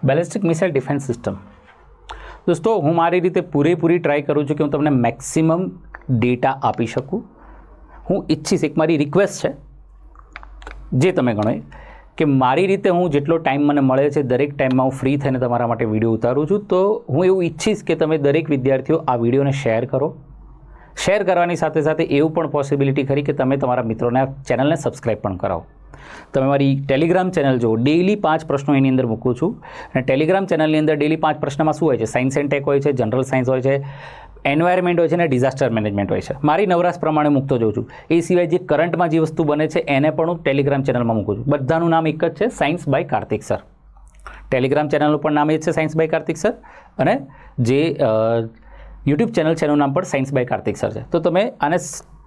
Ballistic missile defence system. દોસ્તો, હું મારી રીતે પૂરેપૂરી ટ્રાય કરું છું કે હું તમને મેક્સિમમ ડેટા આપી શકું. હું ઈચ્છીશ, એક મારી રિક્વેસ્ટ છે, જે તમે ગણો કે મારી રીતે હું જેટલો ટાઈમ મને મળે છે દરેક ટાઈમમાં હું ફ્રી થઈને તમારા માટે વિડીયો ઉતારું છું. તો હું એવું ઈચ્છીશ કે તમે દરેક વિદ્યાર્થીઓ આ વિડીયોને શેર કરો. શેર કરવાની સાથે સાથે એવું પણ પોસિબિલિટી ખરી કે તમે તમારા મિત્રોને આ ચેનલને સબસ્ક્રાઈબ પણ કરાવો. તમે મારી ટેલિગ્રામ ચેનલ જુઓ, ડેઇલી 5 પ્રશ્નો એની અંદર મૂકું છું. અને ટેલિગ્રામ ચેનલની અંદર ડેઇલી 5 પ્રશ્નમાં શું હોય છે? સાયન્સ એન્ડ ટેક હોય છે, જનરલ સાયન્સ હોય છે, એન્વાયરમેન્ટ હોય છે અને ડિઝાસ્ટર મેનેજમેન્ટ હોય છે. મારી નવરાશ પ્રમાણે મૂકતો જાઉં છું. એ સિવાય જે કરંટમાં જે વસ્તુ બને છે એને પણ હું ટેલિગ્રામ ચેનલમાં મૂકું છું. બધાનું નામ એક જ છે, science by Kartik sir. Telegram ચેનલનું પણ નામ એ જ છે, સાયન્સ બાય કાર્તિક સર. અને જે યુટ્યુબ ચેનલ છે એનું નામ પણ સાયન્સ બાય કાર્તિક સર છે. તો તમે આને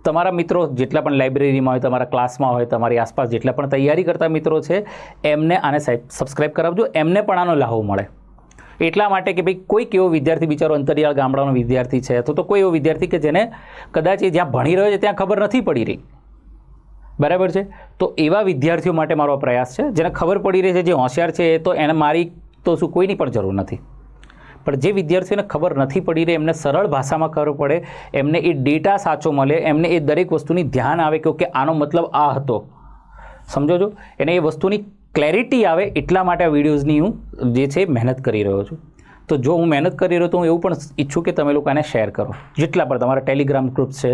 તમારા મિત્રો જેટલા પણ લાઇબ્રેરીમાં હોય, તમારા ક્લાસમાં હોય, તમારી આસપાસ જેટલા પણ તૈયારી કરતા મિત્રો છે એમને આને સબસ્ક્રાઈબ કરાવજો, એમને પણ આનો લાભ મળે. એટલા માટે કે ભાઈ કોઈક એવો વિદ્યાર્થી બિચારો અંતરિયાળ ગામડાનો વિદ્યાર્થી છે, અથવા તો કોઈ એવો વિદ્યાર્થી કે જેને કદાચ એ જ્યાં ભણી રહ્યો છે ત્યાં ખબર નથી પડી રહી, બરાબર છે? તો એવા વિદ્યાર્થીઓ માટે મારો પ્રયાસ છે. જેને ખબર પડી રહી છે, જે હોશિયાર છે, એ તો એને મારી તો શું કોઈની પણ જરૂર નથી. પણ જે વિદ્યાર્થીઓને ખબર નથી પડી રહી, એમને સરળ ભાષામાં ખબર પડે, એમને એ ડેટા સાચો મળે, એમને એ દરેક વસ્તુની ધ્યાન આવે કે ઓકે આનો મતલબ આ હતો, સમજો છો? એને એ વસ્તુની ક્લેરિટી આવે, એટલા માટે આ વિડીયોઝની હું જે છે મહેનત કરી રહ્યો છું. તો જો હું મહેનત કરી રહ્યો તો હું એવું પણ ઈચ્છું કે તમે લોકો એને શેર કરો. જેટલા પણ તમારા ટેલિગ્રામ ગ્રુપ છે,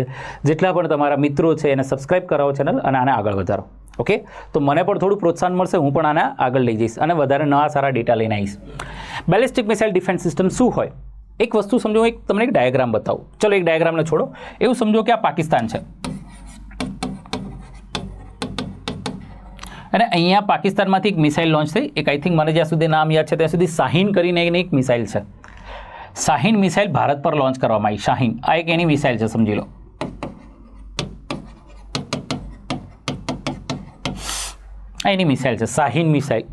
જેટલા પણ તમારા મિત્રો છે, એને સબસ્ક્રાઈબ કરાવો ચેનલ અને આને આગળ વધારો. ઓકે, તો મને પણ થોડું પ્રોત્સાહન મળશે, હું પણ આને આગળ લઈ જઈશ અને વધારે નવા સારા ડેટા લઈને આવીશ. બેલિસ્ટિક મિસાઇલ ડિફેન્સ સિસ્ટમ શું હોય? એક વસ્તુ સમજો, તમને એક ડાયાગ્રામ બતાવું. ચલો, એક ડાયાગ્રામને છોડો. એવું સમજો કે આ પાકિસ્તાન છે અને અહીંયા પાકિસ્તાનમાંથી એક મિસાઇલ લોન્ચ થઈ. એક આઈ થિંક મને જ્યાં સુધી નામ યાદ છે ત્યાં સુધી શાહીન કરીને એક મિસાઇલ છે. શાહીન મિસાઇલ ભારત પર લોન્ચ કરવામાં આવી. શાહીન આ એક એની મિસાઇલ છે, સમજી લો. આ એની મિસાઇલ છે, શાહીન મિસાઇલ.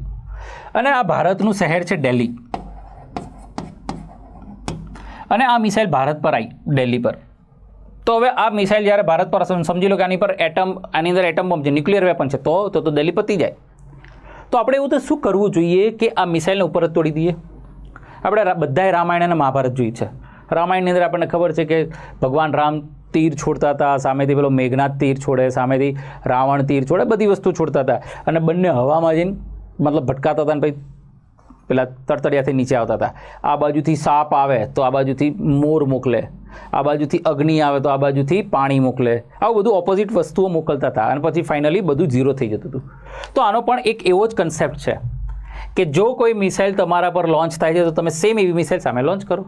અને આ ભારતનું શહેર છે દિલ્હી. અને આ મિસાઇલ ભારત પર આવી, દિલ્હી પર. તો હવે આ મિસાઇલ જ્યારે ભારત પર સમજી લો કે આની પર આની અંદર એટમ બોમ્બ છે, ન્યુક્લિયર વેપન છે, તો દિલ્હી પતી જાય. તો આપણે એવું તો શું કરવું જોઈએ કે આ મિસાઇલને ઉપર જ તોડી દઈએ? આપણે બધાએ રામાયણ અને મહાભારત જોઈ છે. રામાયણની અંદર આપણને ખબર છે કે ભગવાન રામ તીર છોડતા હતા, સામેથી પેલો મેઘનાથ તીર છોડે, સામેથી રાવણ તીર છોડે, બધી વસ્તુ છોડતા હતા. અને બંને હવામાં જઈને મતલબ ભટકાતા હતા અને પછી પેલા તળતળિયાથી નીચે આવતા હતા. આ બાજુથી સાપ આવે તો આ બાજુથી મોર મોકલે, આ બાજુથી અગ્નિ આવે તો આ બાજુથી પાણી મોકલે. આવું બધું ઓપોઝિટ વસ્તુઓ મોકલતા હતા અને પછી ફાઇનલી બધું ઝીરો થઈ જતું હતું. તો આનો પણ એક એવો જ કન્સેપ્ટ છે કે જો કોઈ મિસાઇલ તમારા પર લોન્ચ થાય છે તો તમે સેમ એવી મિસાઇલ સામે લોન્ચ કરો.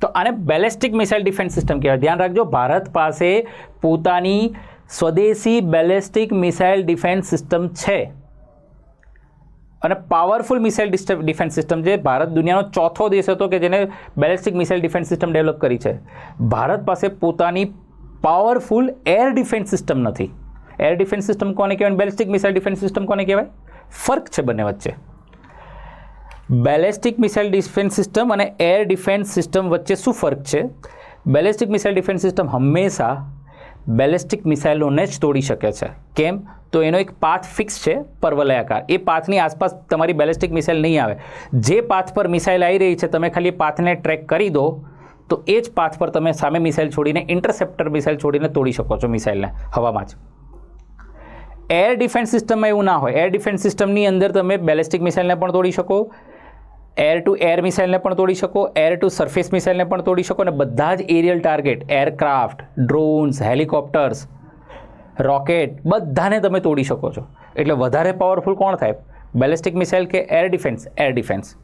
તો આને બેલિસ્ટિક મિસાઇલ ડિફેન્સ સિસ્ટમ કહેવાય. ધ્યાન રાખજો, ભારત પાસે પોતાની સ્વદેશી બેલિસ્ટિક મિસાઇલ ડિફેન્સ સિસ્ટમ છે. અને પાવરફુલ મિસાઇલ ડિફેન્સ સિસ્ટમ છે. ભારત દુનિયાનો ચોથો દેશ હતો કે જેને ballistic missile defence system develop કરી છે. ભારત પાસે પોતાની પાવરફુલ એર ડિફેન્સ સિસ્ટમ નથી. એર ડિફેન્સ સિસ્ટમ કોને કહેવાય, બેલિસ્ટિક મિસાઇલ ડિફેન્સ સિસ્ટમ કોને કહેવાય? ફરક છે બંને વચ્ચે. બેલિસ્ટિક મિસાઇલ ડિફેન્સ સિસ્ટમ અને એર ડિફેન્સ સિસ્ટમ વચ્ચે શું ફરક છે? બેલિસ્ટિક મિસાઇલ ડિફેન્સ સિસ્ટમ હંમેશા બેલિસ્ટિક મિસાઇલોને જ તોડી શકે છે. કેમ? તો એનો એક પાથ ફિક્સ છે, પર્વલયાકાર. એ પાથની આસપાસ તમારી બેલિસ્ટિક મિસાઇલ નહીં આવે. જે પાથ પર મિસાઇલ આવી રહી છે તમે ખાલી પાથને ટ્રેક કરી દો તો એ જ પાથ પર તમે સામે મિસાઇલ છોડીને ઇન્ટરસેપ્ટર મિસાઇલ છોડીને તોડી શકો છો મિસાઇલને હવામાં જ. એર ડિફેન્સ સિસ્ટમમાં એવું ના હોય. એર ડિફેન્સ સિસ્ટમની અંદર તમે બેલિસ્ટિક મિસાઇલને પણ તોડી શકો, એર ટુ એર મિસાઇલને પણ તોડી શકો, એર ટુ સરફેસ મિસાઇલને પણ તોડી શકો, અને બધા જ aerial target, aircraft, drones, helicopters, rocket, બધાને તમે તોડી શકો છો. એટલે વધારે પાવરફુલ કોણ થાય, બેલિસ્ટિક મિસાઇલ કે એર ડિફેન્સ? Air defence.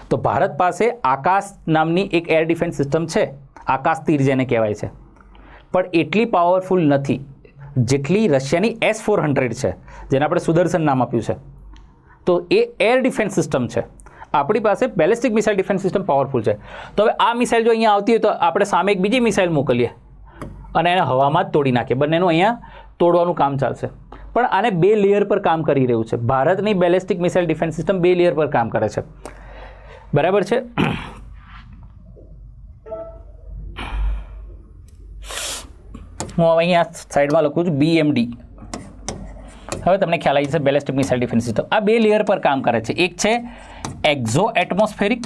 તો ભારત પાસે આકાશ નામની એક એર ડિફેન્સ સિસ્ટમ છે, આકાશ તીર જેને કહેવાય છે, પણ એટલી પાવરફુલ નથી જેટલી રશિયાની S-400 છે, જેને આપણે સુદર્શન નામ આપ્યું છે. તો એ એર ડિફેન્સ સિસ્ટમ છે. આપણી પાસે ballistic missile defence system powerful છે. તો હવે આ મિસાઇલ જો અહીંયા આવતી હોય તો આપણે સામે એક બીજી મિસાઇલ મોકલીએ અને એને હવામાં જ તોડી નાખીએ. બંનેનું અહીંયા તોડવાનું કામ ચાલશે. પણ આને 2 લેયર પર કામ કરી રહ્યું છે. ભારતની ballistic missile defence system 2 layer પર કામ કરે છે. બરાબર છે? હું અહીંયા સાઈડમાં લખું છું BMD. હવે તમને ખ્યાલ આવી જશે બેલિસ્ટિક મિસાઇલ ડિફેન્સ સિસ્ટમ આ 2 લેયર પર કામ કરે છે. એક છે એક્ઝો એટમોસ્ફેરિક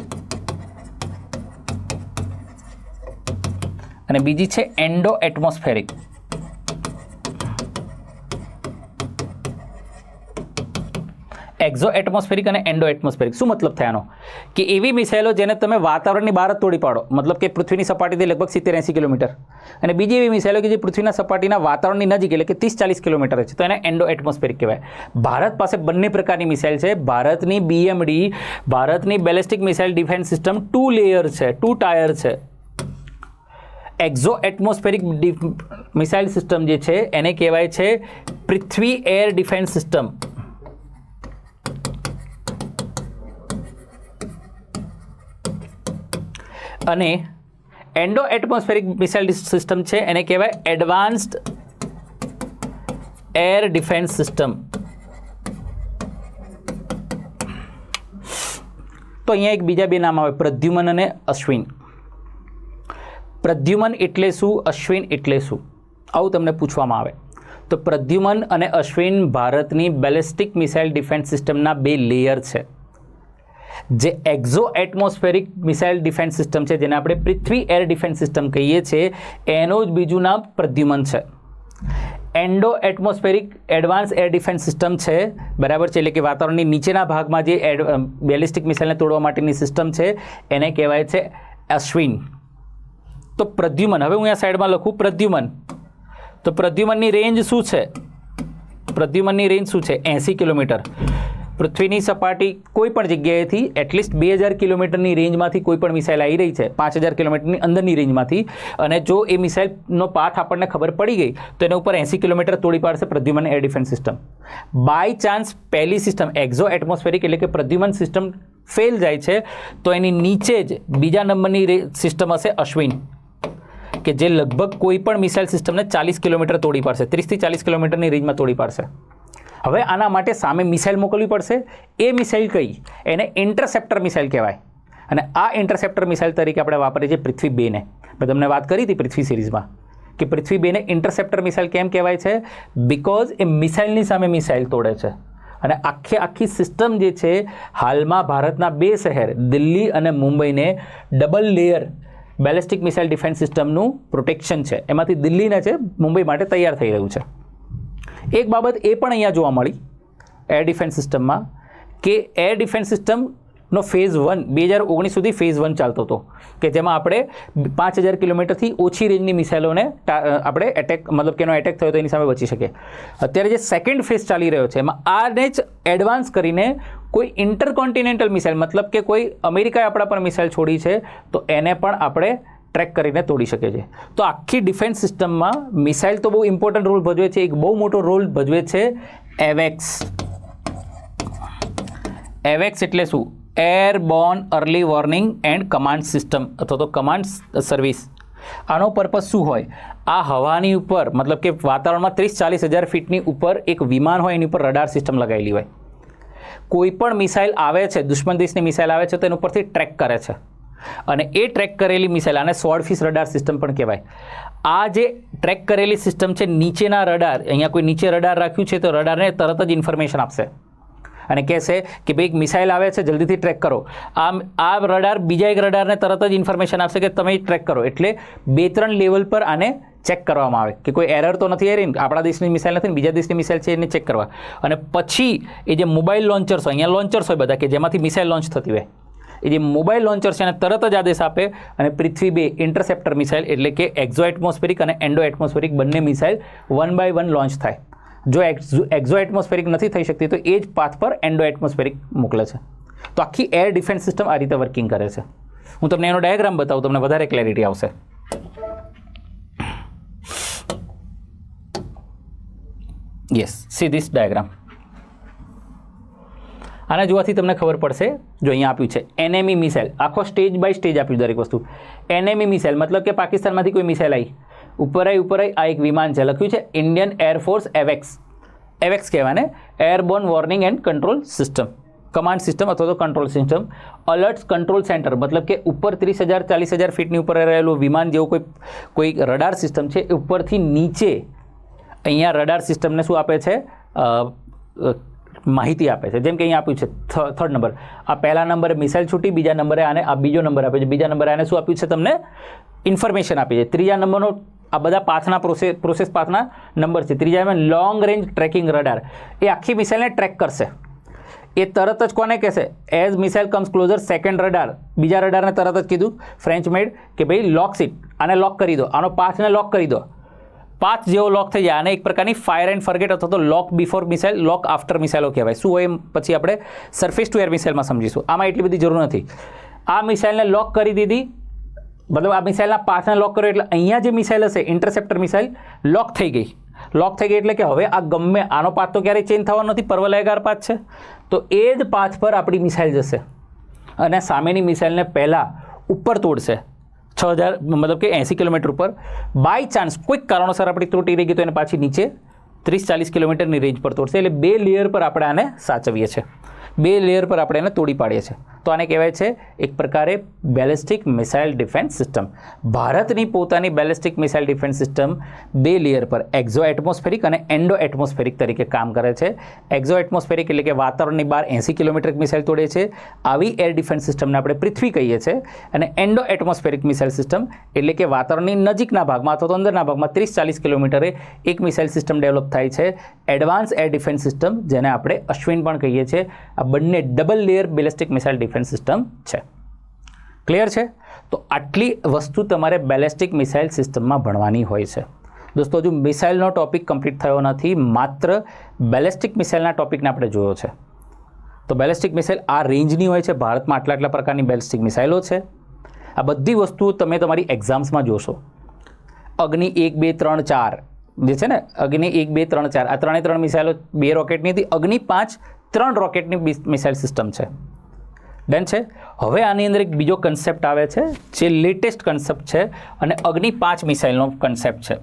અને બીજી છે એન્ડો એટમોસ્ફેરિક. એક્ઝો એટમોસ્ફેરિક અને એન્ડો એટમોસ્ફેરિક શું મતલબ થયાનો? કે એવી મિસાઇલો જેને તમે વાતાવરણની બહાર જ તોડી પાડો, મતલબ કે પૃથ્વીની સપાટીથી લગભગ 70-80 કિલોમીટર, અને બીજી એવી મિસાઇલો કે જે પૃથ્વીના સપાટીના વાતાવરણની નજીક એટલે કે 30-40 કિલોમીટર છે, તો એને એન્ડો એટમોસ્ફેરિક કહેવાય. ભારત પાસે બંને પ્રકારની મિસાઇલ છે. ભારતની BMD, ભારતની ballistic missile defence system 2 layer છે, 2 ટાયર છે. એક્ઝો એટમોસ્ફેરિક મિસાઇલ સિસ્ટમ જે છે એને કહેવાય છે પૃથ્વી એર ડિફેન્સ સિસ્ટમ. અને એન્ડો એટમોસ્ફેરિક મિસાઇલ સિસ્ટમ છે એને કહેવાય એડવાન્સ્ડ એર ડિફેન્સ સિસ્ટમ. તો અહીંયા એક બીજા 2 નામ આવે, પ્રદ્યુમન અને અશ્વિન. પ્રદ્યુમન એટલે શું, અશ્વિન એટલે શું, આવું તમને પૂછવામાં આવે તો પ્રદ્યુમન અને અશ્વિન ભારતની બેલિસ્ટિક મિસાઇલ ડિફેન્સ સિસ્ટમના 2 લેયર છે. જે એક્ઝો એટમોસ્ફેરિક મિસાઇલ ડિફેન્સ સિસ્ટમ છે જેને આપણે પૃથ્વી એર ડિફેન્સ સિસ્ટમ કહીએ છીએ, એનું જ બીજું નામ પ્રદ્યુમન છે. Endo atmospheric advance air defence system છે, બરાબર છે, એટલે કે વાતાવરણની નીચેના ભાગમાં જે બેલિસ્ટિક મિસાઇલને તોડવા માટેની સિસ્ટમ છે એને કહેવાય છે અશ્વિન. તો પ્રદ્યુમન, હવે હું અહીંયા સાઈડમાં લખું પ્રદ્યુમન. તો પ્રદ્યુમનની રેન્જ શું છે? પ્રદ્યુમનની રેન્જ શું છે? 80 કિલોમીટર. પૃથ્વીની સપાટી કોઈ પણ જગ્યાએથી એટલીસ્ટ 2000 કિલોમીટરની રેન્જમાંથી કોઈ પણ મિસાઇલ આવી રહી છે, 5000 કિલોમીટરની અંદરની રેન્જમાંથી, અને જો એ મિસાઇલનો પાથ આપણને ખબર પડી ગઈ તો એના ઉપર 80 કિલોમીટર તોડી પાડશે Pradyuman air defence system. By chance પહેલી સિસ્ટમ એક્ઝો એટમોસ્ફેરિક એટલે કે પ્રદ્યુમન સિસ્ટમ ફેલ જાય છે તો એની નીચે જ બીજા નંબરની સિસ્ટમ હશે અશ્વિન, કે જે લગભગ કોઈ પણ મિસાઇલ સિસ્ટમને 40 કિલોમીટર તોડી પાડશે, 30 થી 40 કિલોમીટરની રેન્જમાં તોડી પાડશે. હવે આના માટે સામે મિસાઇલ મોકલવી પડશે. એ મિસાઇલ કઈ? એને ઇન્ટરસેપ્ટર મિસાઇલ કહેવાય. અને આ ઇન્ટરસેપ્ટર મિસાઇલ તરીકે આપણે વાપરીએ છીએ પૃથ્વી 2ને. મેં તમને વાત કરી હતી પૃથ્વી સિરીઝમાં કે પૃથ્વી 2ને ઇન્ટરસેપ્ટર મિસાઇલ કેમ કહેવાય છે? બિકોઝ એ મિસાઇલની સામે મિસાઇલ તોડે છે. અને આખી સિસ્ટમ જે છે હાલમાં ભારતના 2 શહેર દિલ્હી અને મુંબઈને double layer ballistic missile defence સિસ્ટમનું પ્રોટેક્શન છે. એમાંથી દિલ્હીને છે, મુંબઈ માટે તૈયાર થઈ રહ્યું છે. એક બાબત એ પણ અહીંયા જોવા મળી એર ડિફેન્સ સિસ્ટમમાં કે એર ડિફેન્સ સિસ્ટમનો ફેઝ 1 2019 સુધી ફેઝ 1 ચાલતો હતો, કે જેમાં આપણે 5000 કિલોમીટરથી ઓછી રેન્જની મિસાઇલોને આપણે એટેક, મતલબ કે એનો એટેક થયો તો એની સામે બચી શકે. અત્યારે જે સેકન્ડ ફેઝ ચાલી રહ્યો છે એમાં આને જ એડવાન્સ કરીને કોઈ ઇન્ટરકોન્ટિનેન્ટલ મિસાઇલ, મતલબ કે કોઈ અમેરિકાએ આપણા પર મિસાઇલ છોડી છે તો એને પણ આપણે ટ્રેક કરીને તોડી શકે છે. તો આખી ડિફેન્સ સિસ્ટમમાં મિસાઇલ તો બહુ ઇમ્પોર્ટન્ટ રોલ ભજવે છે. એક બહુ મોટો રોલ ભજવે છે એવેક્સ. એવેક્સ એટલે શું? Airborne early warning and command system અથવા તો કમાન્ડ સર્વિસ. આનો પર્પઝ શું હોય? આ હવાની ઉપર મતલબ કે વાતાવરણમાં 30-40 હજાર ફીટની ઉપર એક વિમાન હોય, એની ઉપર રડાર સિસ્ટમ લગાવેલી હોય. કોઈ પણ મિસાઇલ આવે છે, દુશ્મન દેશની મિસાઇલ આવે છે તો એના ઉપરથી ટ્રેક કરે છે, અને એ ટ્રેક કરેલી મિસાઇલ, આને સ્વોર્ડફિશ રડાર સિસ્ટમ પણ કહેવાય. આ જે ટ્રેક કરેલી સિસ્ટમ છે, નીચેના રડાર, અહીંયા કોઈ નીચે રડાર રાખ્યું છે તો રડારને તરત જ ઇન્ફોર્મેશન આપશે અને કહેશે કે ભાઈ એક મિસાઇલ આવે છે, જલ્દીથી ટ્રેક કરો. આ રડાર બીજા એક રડારને તરત જ ઇન્ફોર્મેશન આપશે કે તમે ટ્રેક કરો. એટલે 2-3 લેવલ પર આને ચેક કરવામાં આવે કે કોઈ એરર તો નથી આવી, આપણા દેશની મિસાઇલ નથી ને બીજા દેશની મિસાઇલ છે, એને ચેક કરવા. અને પછી એ જે મોબાઈલ લોન્ચર્સ હોય, અહીંયા લોન્ચર્સ હોય બધા કે જેમાંથી મિસાઇલ લોન્ચ થતી હોય, એ જે મોબાઈલ લોન્ચર છે એને તરત જ આદેશ આપે અને પૃથ્વી 2 ઇન્ટરસેપ્ટર મિસાઇલ એટલે કે એક્ઝો એટમોસ્ફેરિક અને એન્ડો એટમોસ્ફેરિક બંને મિસાઇલ 1 by 1 લોન્ચ થાય. જો એક્ઝો એટમોસ્ફેરિક નથી થઈ શકતી તો એ જ પાથ પર એન્ડો એટમોસ્ફેરિક મોકલે છે. તો આખી એર ડિફેન્સ સિસ્ટમ આ રીતે વર્કિંગ કરે છે. હું તમને એનો ડાયાગ્રામ બતાવું, તમને વધારે ક્લેરિટી આવશે. Yes, see this diagram. આને જોવાથી તમને ખબર પડશે. જો અહીંયા આપ્યું છે એનએમી મિસાઇલ, આખો સ્ટેજ બાય સ્ટેજ આપ્યું દરેક વસ્તુ. એનએમી મિસાઇલ મતલબ કે પાકિસ્તાનમાંથી કોઈ મિસાઇલ આવી, ઉપર આવી આ એક વિમાન છે, લખ્યું છે ઇન્ડિયન એરફોર્સ એવેક્સ. એવેક્સ કહેવાય ને, airborne warning and control system, command system અથવા તો કંટ્રોલ સિસ્ટમ. અલર્ટ્સ કંટ્રોલ સેન્ટર મતલબ કે ઉપર 30,000-40,000 ફીટની ઉપર રહેલું વિમાન જેવું કોઈ રડાર સિસ્ટમ છે, એ ઉપરથી નીચે અહીંયા રડાર સિસ્ટમને શું આપે છે? માહિતી આપે છે. જેમ કે અહીંયા આપ્યું છે 3rd નંબર, આ પહેલા નંબરે મિસાઇલ છૂટી, બીજા નંબરે આને આ બીજો નંબર આપ્યો છે, બીજા નંબરે આને શું આપ્યું છે? તમને ઇન્ફોર્મેશન આપી છે. ત્રીજા નંબરનો આ બધા પાથના પ્રોસેસ પાથના નંબર છે. ત્રીજામાં લોંગ રેન્જ ટ્રેકિંગ રડાર, એ આખી મિસાઇલને ટ્રેક કરશે. એ તરત જ કોને કહેશે? As missile comes closure second radar, બીજા રડારને તરત જ કીધું ફ્રેન્ચ મેડ કે ભાઈ લોક ઇટ, આને લોક કરી દો, આનો પાથને લોક કરી દો. પાથ જેવો લોક થઈ જાય, આને એક પ્રકારની ફાયર એન્ડ ફર્ગેટ અથવા તો લોક બિફોર મિસાઇલ, લોક આફ્ટર મિસાઇલો કહેવાય. શું હોય પછી આપણે સરફેસ ટુ એર મિસાઇલમાં સમજીશું, આમાં એટલી બધી જરૂર નથી. આ મિસાઇલને લોક કરી દીધી, મતલબ આ મિસાઇલના પાથને લોક કર્યો એટલે અહીંયા જે મિસાઇલ હશે ઇન્ટરસેપ્ટર મિસાઇલ લોક થઈ ગઈ. લોક થઈ ગઈ એટલે કે હવે આ ગમે આનો પાથ તો ક્યારેય ચેન્જ થવાનો નથી, પર્વલયાકાર પાથ છે, તો એ જ પાથ પર આપણી મિસાઇલ જશે અને સામેની મિસાઇલને પહેલાં ઉપર તોડશે 6,000 મતલબ કે 80 કિલોમીટર ઉપર. બાય ચાન્સ કોઈક કારણોસર આપણી ત્રુટી રહી ગઈ તો એને પાછી નીચે 30-40 કિલોમીટરની રેન્જ પર તોડશે. એટલે 2 લેયર પર આપણે આને સાચવીએ છીએ, 2 લેયર પર આપણે એને તોડી પાડીએ છીએ. તો આને કહેવાય છે એક પ્રકારે બેલિસ્ટિક મિસાઇલ ડિફેન્સ સિસ્ટમ. ભારતની પોતાની ballistic missile defence system 2 layer પર એક્ઝો એટમોસ્ફેરિક અને એન્ડો એટમોસ્ફેરિક તરીકે કામ કરે છે. એક્ઝો એટમોસ્ફેરિક એટલે કે વાતાવરણની બહાર 80 કિલોમીટર મિસાઇલ તોડે છે, આવી એર ડિફેન્સ સિસ્ટમને આપણે પૃથ્વી કહીએ છીએ. અને એન્ડો એટમોસ્ફેરિક મિસાઇલ સિસ્ટમ એટલે કે વાતાવરણની નજીકના ભાગમાં અથવા તો અંદરના ભાગમાં 30-40 કિલોમીટરે એક મિસાઇલ સિસ્ટમ ડેવલપ થાય છે, એડવાન્સ એર ડિફેન્સ સિસ્ટમ, જેને આપણે અશ્વિન પણ કહીએ છીએ. આ બંને double layer ballistic missile defence system છે. ક્લિયર છે? તો આટલી વસ્તુ તમારે બેલિસ્ટિક મિસાઇલ સિસ્ટમમાં ભણવાની હોય છે. દોસ્તો, હજુ મિસાઇલનો ટોપિક કમ્પ્લીટ થયો નથી, માત્ર બેલિસ્ટિક મિસાઇલના ટોપિકને આપણે જોયો છે. તો બેલિસ્ટિક મિસાઇલ આ રેન્જની હોય છે, ભારતમાં આટલા પ્રકારની બેલિસ્ટિક મિસાઇલો છે. આ બધી વસ્તુઓ તમે તમારી એક્ઝામ્સમાં જોશો. અગ્નિ 1, 2, 3, 4 જે છે ને, અગ્નિ 1, 2, 3, 4 આ 3 મિસાઇલો 2 રોકેટની હતી. અગ્નિ 5 3 રોકેટની મિસાઇલ સિસ્ટમ છે. ડન છે? હવે આની અંદર એક બીજો કન્સેપ્ટ આવે છે જે લેટેસ્ટ કન્સેપ્ટ છે અને અગ્નિ 5 મિસાઇલનો કન્સેપ્ટ છે.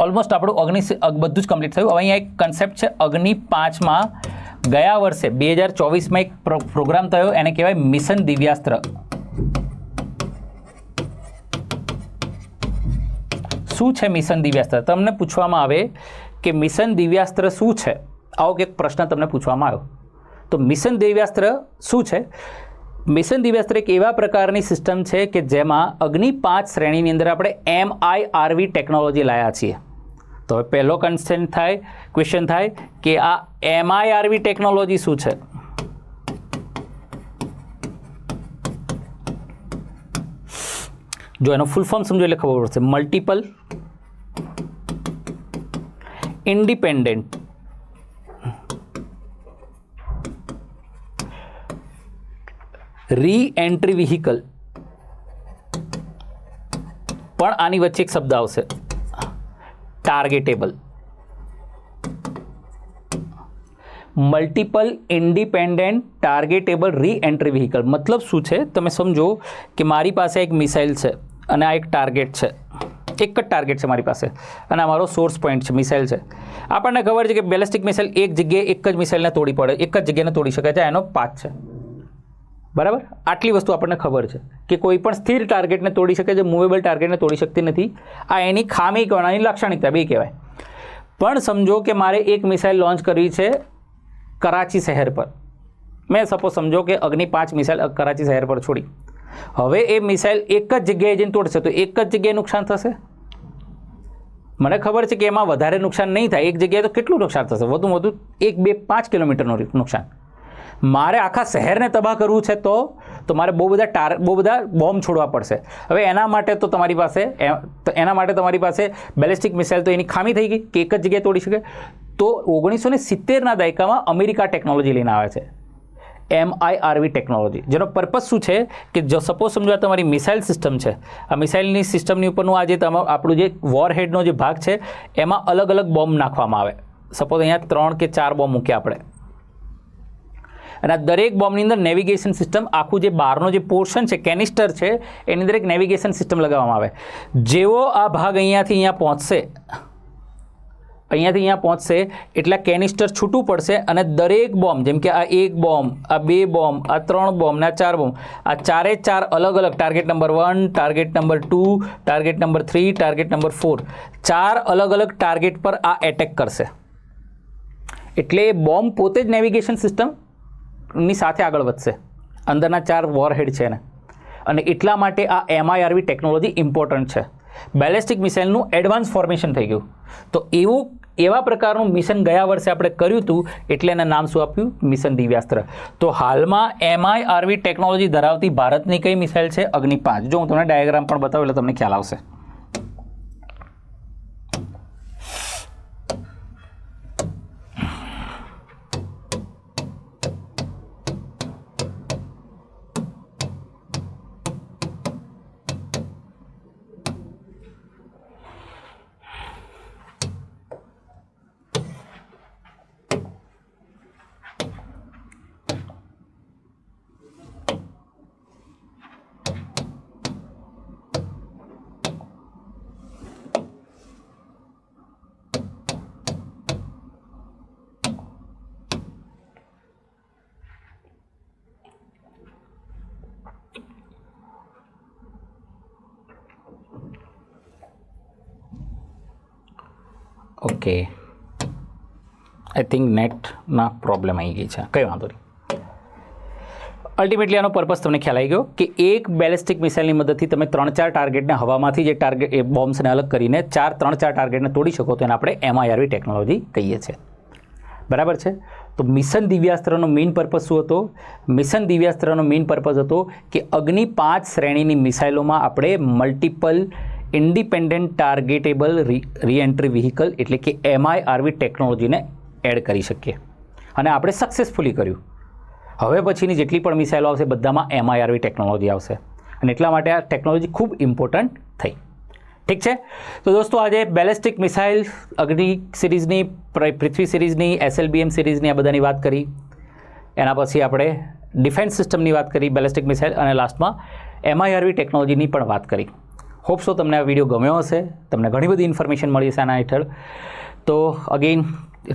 ઓલમોસ્ટ આપણું અગ્નિ બધું જ કમ્પ્લીટ થયું. હવે અહીંયા એક કન્સેપ્ટ છે અગ્નિ 5માં ગયા વર્ષે 2024માં એક પ્રોગ્રામ થયો, એને કહેવાય મિશન દિવ્યાસ્ત્ર. શું છે મિશન દિવ્યાસ્ત્ર? તમને પૂછવામાં આવે કે મિશન દિવ્યાસ્ત્ર શું છે, આવો કે પ્રશ્ન તમને પૂછવામાં આવ્યો. તો મિશન દિવ્યાસ્ત્ર શું છે? મિશન દિવ્યાસ્ત્ર એક એવા પ્રકારની સિસ્ટમ છે કે જેમાં અગ્નિ 5 શ્રેણીની અંદર આપણે MIRV ટેકનોલોજી લાયા છીએ. તો હવે પહેલો ક્વેશ્ચન થાય કે આ MIRV ટેકનોલોજી શું છે? જો એનો ફૂલ ફોર્મ સમજો એટલે ખબર પડશે. Multiple independent reentry vehicle, પણ આની વચ્ચે એક શબ્દ આવશે targetable. Multiple independent targetable reentry vehicle. મતલબ શું છે તમે સમજો કે મારી પાસે એક મિસાઇલ છે અને આ એક ટાર્ગેટ છે, એક જ ટાર્ગેટ છે મારી પાસે અને આ મારો સોર્સ પોઈન્ટ છે, મિસાઇલ છે. આપણને ખબર છે કે બેલિસ્ટિક મિસાઇલ એક જગ્યાએ એક જ મિસાઇલને તોડી પડે, એક જ જગ્યાને તોડી શકે છે, એનો પાથ છે. બરાબર, આટલી વસ્તુ આપણને ખબર છે કે કોઈ પણ સ્થિર ટાર્ગેટને તોડી શકે છે, મૂવેબલ ટાર્ગેટને તોડી શકતી નથી. આ એની ખામી ગણાની લાક્ષણિકતા બે કહેવાય. પણ સમજો કે મારે એક મિસાઇલ લોન્ચ કરવી છે કરાચી શહેર પર. મેં સપોઝ સમજો કે અગ્નિ 5 મિસાઇલ કરાચી શહેર પર છોડી. હવે એ મિસાઇલ એક જ જગ્યાએ જઈને તોડશે તો એક જ જગ્યાએ નુકસાન થશે. મને ખબર છે કે એમાં વધારે નુકસાન નહીં થાય, એક જગ્યાએ તો કેટલું નુકસાન થશે, વધુમાં વધુ 1, 2, 5 કિલોમીટરનું નુકસાન. મારે આખા શહેરને તબાહ કરવું છે તો મારે બહુ બધા બોમ્બ છોડવા પડશે. હવે એના માટે તમારી પાસે બેલિસ્ટિક મિસાઇલ તો એની ખામી થઈ ગઈ કે એક જ જગ્યાએ તોડી શકે. તો 1970ના દાયકામાં અમેરિકા ટેકનોલોજી લઈને આવે છે, MIRV ટેકનોલોજી, જેનો પર્પઝ શું છે કે જો સપોઝ સમજો આ તમારી મિસાઇલ સિસ્ટમ છે, આ મિસાઇલની સિસ્ટમની ઉપરનું આ જે આપણું જે વોરહેડનો જે ભાગ છે એમાં અલગ અલગ બોમ્બ નાખવામાં આવે. સપોઝ અહીંયા 3 કે 4 બોમ્બ મૂક્યા આપણે, અને આ દરેક બોમ્બની અંદર નેવિગેશન સિસ્ટમ, આખું જે બહારનો જે પોર્શન છે, કેનિસ્ટર છે, એની અંદર એક નેવિગેશન સિસ્ટમ લગાવવામાં આવે. જેવો આ ભાગ અહીંયાથી અહીંયા પહોંચશે એટલે કેનિસ્ટર છૂટું પડશે અને દરેક બોમ્બ, જેમ કે આ 1 બોમ્બ, આ 2 બોમ્બ, આ 3 બોમ્બ ને આ 4 બોમ્બ, આ 4 અલગ અલગ target number 1, target number 2, target number 3, target number 4, 4 અલગ અલગ ટાર્ગેટ પર આ એટેક કરશે. એટલે બોમ્બ પોતે જ નેવિગેશન સિસ્ટમની સાથે આગળ વધશે, અંદરના 4 વોરહેડ છે ને, અને એટલા માટે આ MIRV ટેકનોલોજી ઇમ્પોર્ટન્ટ છે. બેલિસ્ટિક મિસાઇલનું એડવાન્સ ફોર્મેશન થઈ ગયું. તો એવા પ્રકારનું મિશન ગયા વર્ષે આપણે કર્યું હતું, એટલે એના નામ શું આપ્યું? મિશન દિવ્યાસ્ત્ર. તો હાલમાં MIRV ટેકનોલોજી ધરાવતી ભારતની કઈ મિસાઇલ છે? અગ્નિ 5. જો હું તમને ડાયાગ્રામ પણ બતાવું એટલે તમને ખ્યાલ આવશે. ઓકે, આઈ થિંક નેટના પ્રોબ્લેમ આવી ગઈ છે, કંઈ વાંધો નહીં. અલ્ટિમેટલી આનો પર્પઝ તમને ખ્યાલ આવી ગયો કે એક બેલિસ્ટિક મિસાઇલની મદદથી તમે 3-4 ટાર્ગેટને હવામાંથી જે ટાર્ગેટ એ બોમ્બ્સને અલગ કરીને 3-4 ટાર્ગેટને તોડી શકો, તો એને આપણે MIRV ટેકનોલોજી કહીએ છીએ. બરાબર છે. તો મિશન દિવ્યાસ્ત્રનો મેઇન પર્પઝ શું હતો? મિશન દિવ્યાસ્ત્રનો મેઇન પર્પઝ હતો કે અગ્નિ 5 શ્રેણીની મિસાઇલોમાં આપણે multiple independent targetable reentry vehicle એટલે કે MIRV ટેકનોલોજીને એડ કરી શકીએ, અને આપણે સક્સેસફુલી કર્યું. હવે પછીની જેટલી પણ મિસાઇલો આવશે બધામાં MIRV ટેકનોલોજી આવશે, અને એટલા માટે આ ટેકનોલોજી ખૂબ ઇમ્પોર્ટન્ટ થઈ. ઠીક છે. તો દોસ્તો આજે બેલિસ્ટિક મિસાઇલ, અગ્નિ સિરીઝની, પૃથ્વી સિરીઝની, SLBM સિરીઝની આ બધાની વાત કરી. એના પછી આપણે ડિફેન્સ સિસ્ટમની વાત કરી, બેલિસ્ટિક મિસાઇલ, અને લાસ્ટમાં MIRV ટેકનોલોજીની પણ વાત કરી. હોપ સો તમને આ વિડીયો ગમ્યો હશે, તમને ઘણી બધી ઇન્ફોર્મેશન મળી હશે આના હેઠળ. તો અગેઇન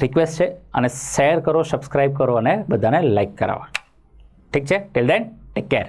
રિક્વેસ્ટ છે, અને શેર કરો, સબસ્ક્રાઈબ કરો અને બધાને લાઇક કરાવો. ઠીક છે. Till then take care.